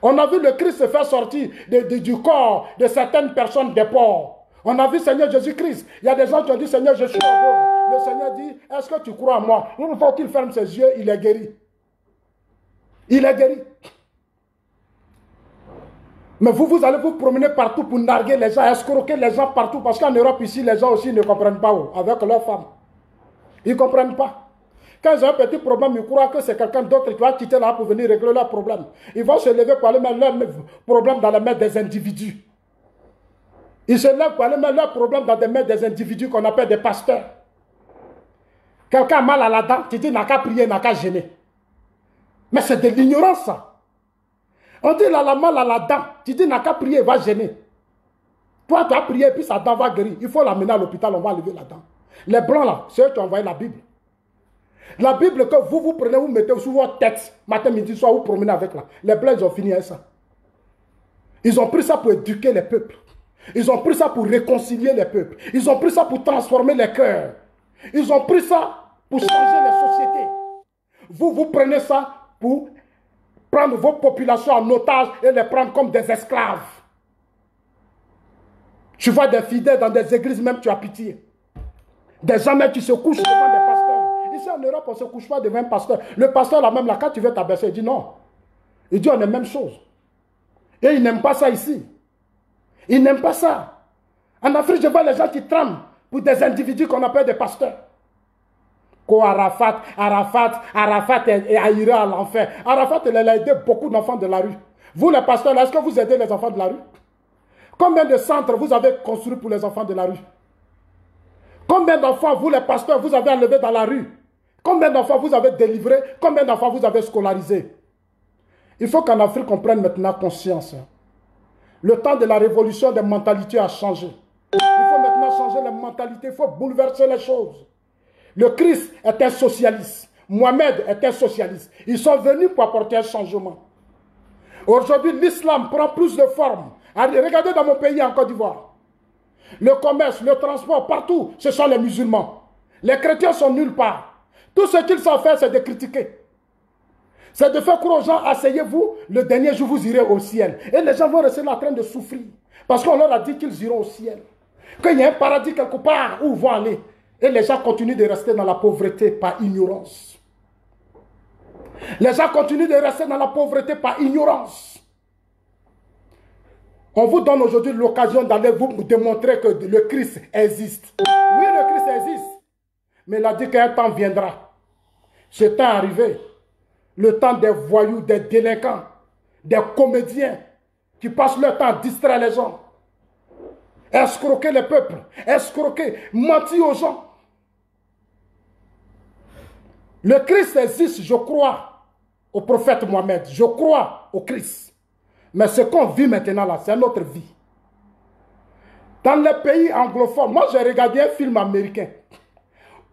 On a vu le Christ se faire sortir du corps de certaines personnes des porcs. On a vu Seigneur Jésus-Christ. Il y a des gens qui ont dit, Seigneur, je suis heureux. Le Seigneur dit, est-ce que tu crois en moi? Une fois qu'il ferme ses yeux, il est guéri. Il est guéri. Mais vous allez vous promener partout pour narguer les gens, escroquer les gens partout. Parce qu'en Europe, ici, les gens aussi ne comprennent pas avec leurs femmes. Ils ne comprennent pas. Quand ils ont un petit problème, ils croient que c'est quelqu'un d'autre qui va quitter là pour venir régler leur problème. Ils vont se lever pour aller mettre leur problème dans les mains des individus. Ils se lèvent pour aller mettre leurs problèmes dans les mains des individus qu'on appelle des pasteurs. Quelqu'un a mal à la dent, tu dis n'a qu'à prier, n'a qu'à gêner. Mais c'est de l'ignorance ça. On dit là, la mal à la dent, tu dis n'a qu'à prier, va gêner. Toi, tu as prié et puis sa dent va guérir. Il faut l'amener à l'hôpital, on va enlever la dent. Les blancs là, c'est eux qui ont envoyé la Bible. La Bible que vous prenez, vous mettez sous votre tête, matin, midi, soir, vous promenez avec là. Les Blancs, ils ont fini avec ça. Ils ont pris ça pour éduquer les peuples. Ils ont pris ça pour réconcilier les peuples. Ils ont pris ça pour transformer les cœurs. Ils ont pris ça pour changer les sociétés. Vous prenez ça pour prendre vos populations en otage et les prendre comme des esclaves. Tu vois des fidèles dans des églises, même tu as pitié. Des gens même qui se couchent devant des pasteurs. Ici en Europe, on ne se couche pas devant un pasteur. Le pasteur là même là, quand tu veux t'abaisser, il dit non. Il dit on est même chose. Et il n'aime pas ça ici. Il n'aime pas ça. En Afrique, je vois les gens qui trament pour des individus qu'on appelle des pasteurs. Arafat ira à l'enfer. Arafat, il a aidé beaucoup d'enfants de la rue. Vous les pasteurs, est-ce que vous aidez les enfants de la rue? Combien de centres vous avez construits pour les enfants de la rue? Combien d'enfants, vous les pasteurs, vous avez enlevés dans la rue? Combien d'enfants vous avez délivrés? Combien d'enfants vous avez scolarisés? Il faut qu'en Afrique, on prenne maintenant conscience. Le temps de la révolution des mentalités a changé. Il faut maintenant changer les mentalités, il faut bouleverser les choses. Le Christ est un socialiste. Mohamed est un socialiste. Ils sont venus pour apporter un changement. Aujourd'hui, l'islam prend plus de forme. Regardez dans mon pays, en Côte d'Ivoire. Le commerce, le transport, partout, ce sont les musulmans. Les chrétiens sont nulle part. Tout ce qu'ils savent faire, c'est de critiquer. C'est de faire croire aux gens, asseyez-vous, le dernier jour, vous irez au ciel. Et les gens vont rester là en train de souffrir. Parce qu'on leur a dit qu'ils iront au ciel. Qu'il y a un paradis quelque part où ils vont aller. Et les gens continuent de rester dans la pauvreté par ignorance. Les gens continuent de rester dans la pauvreté par ignorance. On vous donne aujourd'hui l'occasion d'aller vous démontrer que le Christ existe. Oui, le Christ existe. Mais il a dit qu'un temps viendra. Ce temps est arrivé. Le temps des voyous, des délinquants, des comédiens qui passent leur temps à distraire les gens. Escroquer les peuples. Escroquer, mentir aux gens. Le Christ existe, je crois au prophète Mohamed. Je crois au Christ. Mais ce qu'on vit maintenant là, c'est notre vie. Dans les pays anglophones, moi j'ai regardé un film américain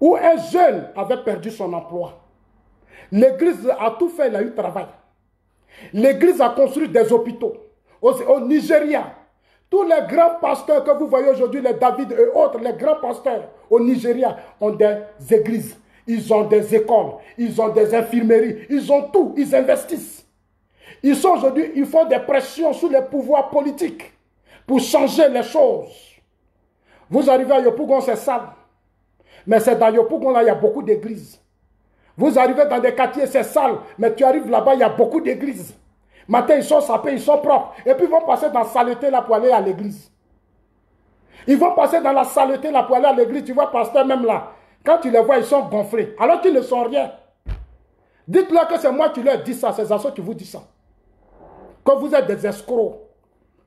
où un jeune avait perdu son emploi. L'église a tout fait, il a eu travail. L'église a construit des hôpitaux. Au Nigeria, tous les grands pasteurs que vous voyez aujourd'hui, les David et autres, les grands pasteurs au Nigeria ont des églises. Ils ont des écoles, ils ont des infirmeries, ils ont tout, ils investissent. Ils sont aujourd'hui, ils font des pressions sur les pouvoirs politiques pour changer les choses. Vous arrivez à Yopougon, c'est sale. Mais c'est dans Yopougon, là, il y a beaucoup d'églises. Vous arrivez dans des quartiers, c'est sale. Mais tu arrives là-bas, il y a beaucoup d'églises. Matin, ils sont sapés, ils sont propres. Et puis, ils vont passer dans la saleté là pour aller à l'église. Ils vont passer dans la saleté là pour aller à l'église. Tu vois, pasteur, même là. Quand tu les vois, ils sont gonflés. Alors qu'ils ne sont rien. Dites-leur que c'est moi qui leur dis ça. C'est ça qui vous dit ça. Que vous êtes des escrocs.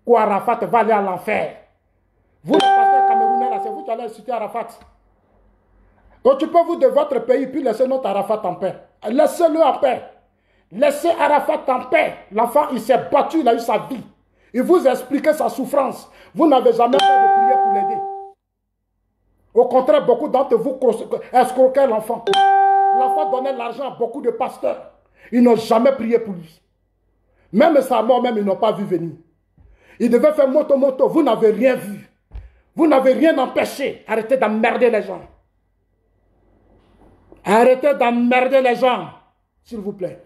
Qu'Arafat va aller à l'enfer. Vous, les pasteurs camerounais, là, c'est vous qui allez insulter Arafat. Occupez-vous de votre pays, puis laissez notre Arafat en paix. Laissez-le en paix. Laissez Arafat en paix. L'enfant, il s'est battu, il a eu sa vie. Il vous explique sa souffrance. Vous n'avez jamais fait de prière pour l'aider. Au contraire, beaucoup d'entre vous escroquaient l'enfant. L'enfant donnait l'argent à beaucoup de pasteurs. Ils n'ont jamais prié pour lui. Même sa mort, même ils n'ont pas vu venir. Ils devaient faire moto. Vous n'avez rien vu. Vous n'avez rien empêché. Arrêtez d'emmerder les gens. Arrêtez d'emmerder les gens, s'il vous plaît.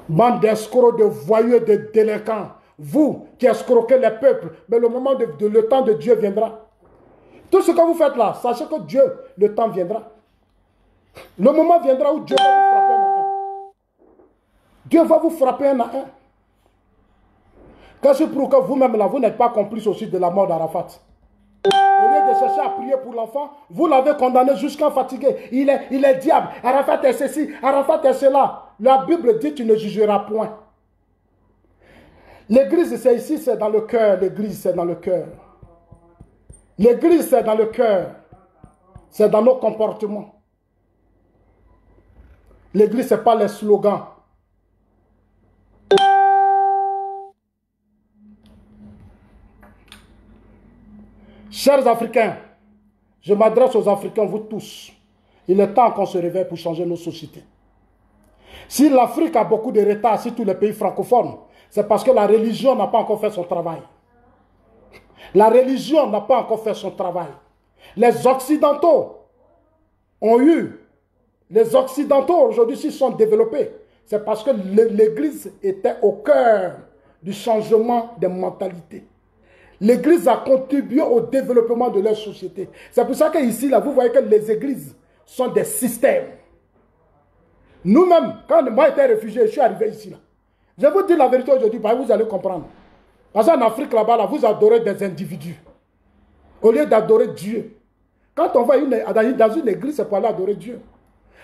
Bande d'escrocs, de voyous et de délinquants. Vous qui escroquez les peuples, mais le moment le temps de Dieu viendra. Tout ce que vous faites là, sachez que Dieu, le temps viendra. Le moment viendra où Dieu va vous frapper un à un. Dieu va vous frapper un à un. Quand je prouve que vous-même là, vous n'êtes pas complice aussi de la mort d'Arafat. Au lieu de chercher à prier pour l'enfant, vous l'avez condamné jusqu'à fatiguer. Il est diable. Arafat est ceci, Arafat est cela. La Bible dit tu ne jugeras point. L'église, c'est ici, c'est dans le cœur. L'église, c'est dans le cœur. L'église, c'est dans le cœur. C'est dans nos comportements. L'église, ce n'est pas les slogans. Chers Africains, je m'adresse aux Africains, vous tous. Il est temps qu'on se réveille pour changer nos sociétés. Si l'Afrique a beaucoup de retard, si tous les pays francophones, c'est parce que la religion n'a pas encore fait son travail. La religion n'a pas encore fait son travail. Les Occidentaux ont eu, les Occidentaux aujourd'hui s'ils sont développés, c'est parce que l'Église était au cœur du changement des mentalités. L'Église a contribué au développement de leur société. C'est pour ça qu'ici, là, vous voyez que les églises sont des systèmes. Nous-mêmes, quand moi j'étais réfugié, je suis arrivé ici. Là. Je vous dis la vérité aujourd'hui, vous allez comprendre. Parce qu'en Afrique, là-bas, là, vous adorez des individus. Au lieu d'adorer Dieu. Quand on va dans une église, c'est pour aller adorer Dieu.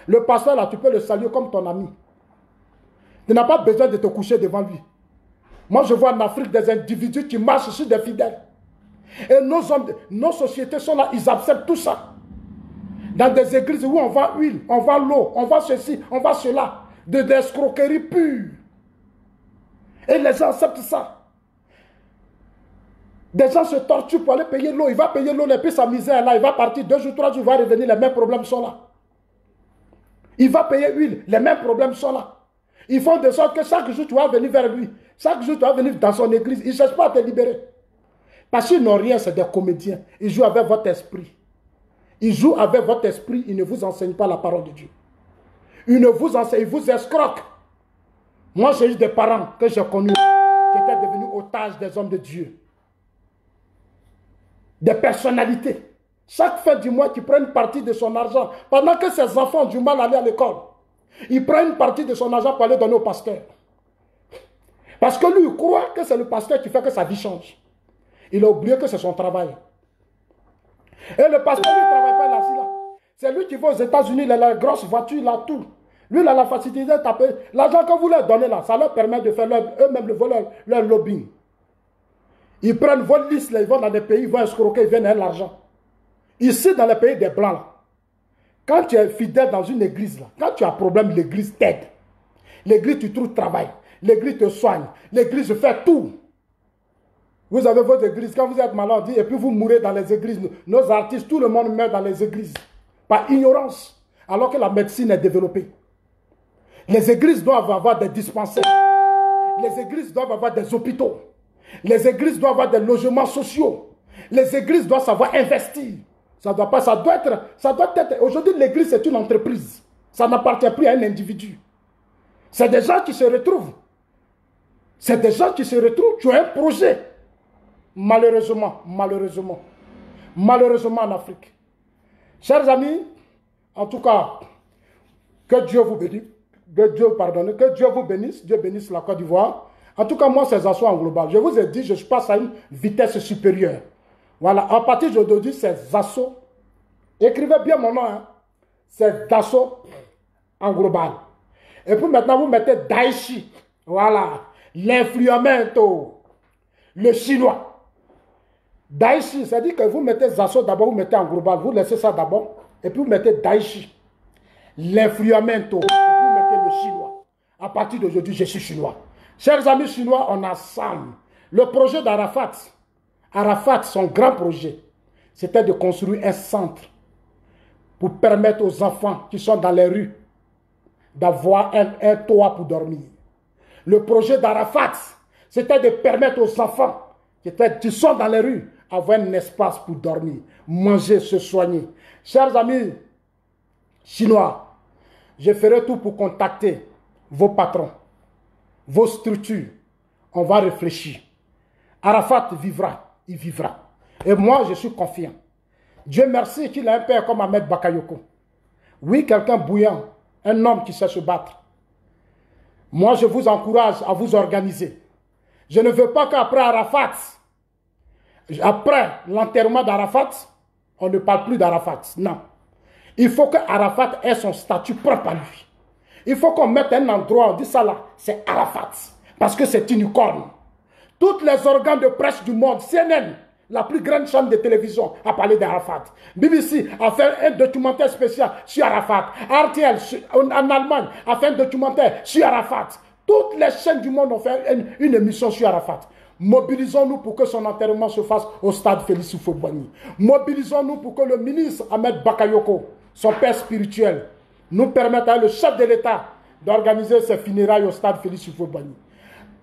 Le pasteur, là, tu peux le saluer comme ton ami. Tu n'as pas besoin de te coucher devant lui. Moi, je vois en Afrique des individus qui marchent sur des fidèles. Et nos sociétés sont là, ils acceptent tout ça. Dans des églises où on vend huile, on vend l'eau, on vend ceci, on vend cela. Des escroqueries pures. Et les gens acceptent ça. Des gens se torturent pour aller payer l'eau. Il va payer l'eau, et puis sa misère là, il va partir 2 jours, 3 jours, il va revenir, les mêmes problèmes sont là. Il va payer huile, les mêmes problèmes sont là. Ils font de sorte que chaque jour tu vas venir vers lui. Chaque jour tu vas venir dans son église. Ils ne cherchent pas à te libérer. Parce qu'ils n'ont rien, c'est des comédiens. Ils jouent avec votre esprit. Ils jouent avec votre esprit, ils ne vous enseignent pas la parole de Dieu. Ils ne vous enseignent, ils vous escroquent. Moi, j'ai eu des parents que j'ai connus qui étaient devenus otages des hommes de Dieu. Des personnalités. Chaque fin du mois, qui prennent une partie de son argent. Pendant que ses enfants ont du mal à aller à l'école, ils prennent une partie de son argent pour aller donner au pasteur. Parce que lui, il croit que c'est le pasteur qui fait que sa vie change. Il a oublié que c'est son travail. Et le pasteur, lui, ne travaille pas là. C'est lui qui va aux États-Unis, il a la grosse voiture, il a tout. Lui, il a la facilité de taper. L'argent que vous leur donnez là, ça leur permet de faire eux-mêmes leur lobbying. Ils prennent votre liste, là, ils vont dans des pays, ils vont escroquer, ils viennent avec l'argent. Ici, dans les pays des Blancs, là, quand tu es fidèle dans une église, là, quand tu as un problème, l'église t'aide. L'église, tu trouves travail. L'église te soigne. L'église fait tout. Vous avez votre église, quand vous êtes malade, et puis vous mourrez dans les églises. Nos artistes, tout le monde meurt dans les églises. Par ignorance. Alors que la médecine est développée. Les églises doivent avoir des dispensaires. Les églises doivent avoir des hôpitaux. Les églises doivent avoir des logements sociaux. Les églises doivent savoir investir. Ça doit être. Aujourd'hui, l'église, c'est une entreprise. Ça n'appartient plus à un individu. C'est des gens qui se retrouvent. C'est des gens qui se retrouvent. Tu as un projet. Malheureusement en Afrique. Chers amis, en tout cas, que Dieu vous bénisse. Que Dieu vous bénisse. Dieu bénisse la Côte d'Ivoire. En tout cas, moi, ces assauts en global. Je vous ai dit, je passe à une vitesse supérieure. Voilà, à partir d'aujourd'hui, ces assauts, écrivez bien mon nom, hein, ces assauts en global. Et puis maintenant, vous mettez Daichi. Voilà, l'influamento, le chinois. Daichi, c'est-à-dire que vous mettez Zasso d'abord, vous mettez en global, vous laissez ça d'abord, et puis vous mettez Daichi, l'influamento, et puis vous mettez le chinois. À partir d'aujourd'hui, je suis chinois. Chers amis chinois, on a Sam. Le projet d'Arafat, son grand projet, c'était de construire un centre pour permettre aux enfants qui sont dans les rues d'avoir un toit pour dormir. Le projet d'Arafat, c'était de permettre aux enfants qui sont dans les rues avoir un espace pour dormir, manger, se soigner. Chers amis chinois, je ferai tout pour contacter vos patrons, vos structures. On va réfléchir. Arafat vivra, il vivra. Et moi, je suis confiant. Dieu merci qu'il a un père comme Ahmed Bakayoko. Oui, quelqu'un bouillant, un homme qui sait se battre. Moi, je vous encourage à vous organiser. Je ne veux pas qu'après Arafat, après l'enterrement d'Arafat, on ne parle plus d'Arafat. Non. Il faut que Arafat ait son statut propre à lui. Il faut qu'on mette un endroit, on dit ça là, c'est Arafat. Parce que c'est une icône. Toutes les organes de presse du monde, CNN, la plus grande chaîne de télévision, a parlé d'Arafat. BBC a fait un documentaire spécial sur Arafat. RTL en Allemagne a fait un documentaire sur Arafat. Toutes les chaînes du monde ont fait une émission sur Arafat. Mobilisons-nous pour que son enterrement se fasse au stade Félix Houphouët-Boigny. Mobilisons-nous pour que le ministre Ahmed Bakayoko son père spirituel, nous permette à le chef de l'État d'organiser ses funérailles au stade Félix Houphouët-Boigny.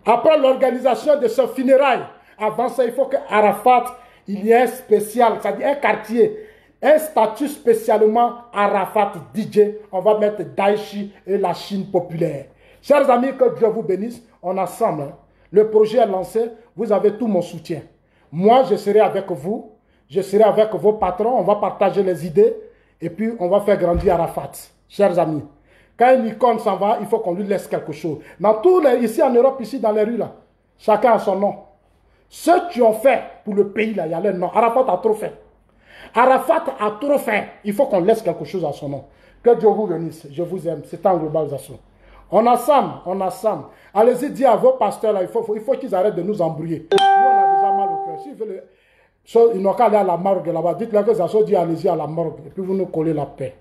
Après l'organisation de ses funérailles, avant ça, il faut que Arafat, il y ait un spécial, c'est-à-dire un quartier, un statut spécialement Arafat DJ. On va mettre Daïchi et la Chine populaire. Chers amis, que Dieu vous bénisse. On est ensemble. Hein. Le projet est lancé. Vous avez tout mon soutien. Moi, je serai avec vous. Je serai avec vos patrons. On va partager les idées. Et puis, on va faire grandir Arafat. Chers amis. Quand une icône s'en va, il faut qu'on lui laisse quelque chose. Dans tous les, ici en Europe, ici dans les rues, là, chacun a son nom. Ceux qui ont fait pour le pays, là, il y a leur nom. Arafat a trop fait. Arafat a trop fait. Il faut qu'on laisse quelque chose à son nom. Que Dieu vous bénisse. Je vous aime. C'est en globalisation. On assemble, on assemble. Allez-y dire à vos pasteurs, là, il faut qu'ils arrêtent de nous embrouiller. Nous, on a déjà mal au cœur. S'ils veulent, ils n'ont qu'à aller à la morgue là-bas. Dites-leur que ça soit dit, allez-y à la morgue. Et puis vous nous collez la paix.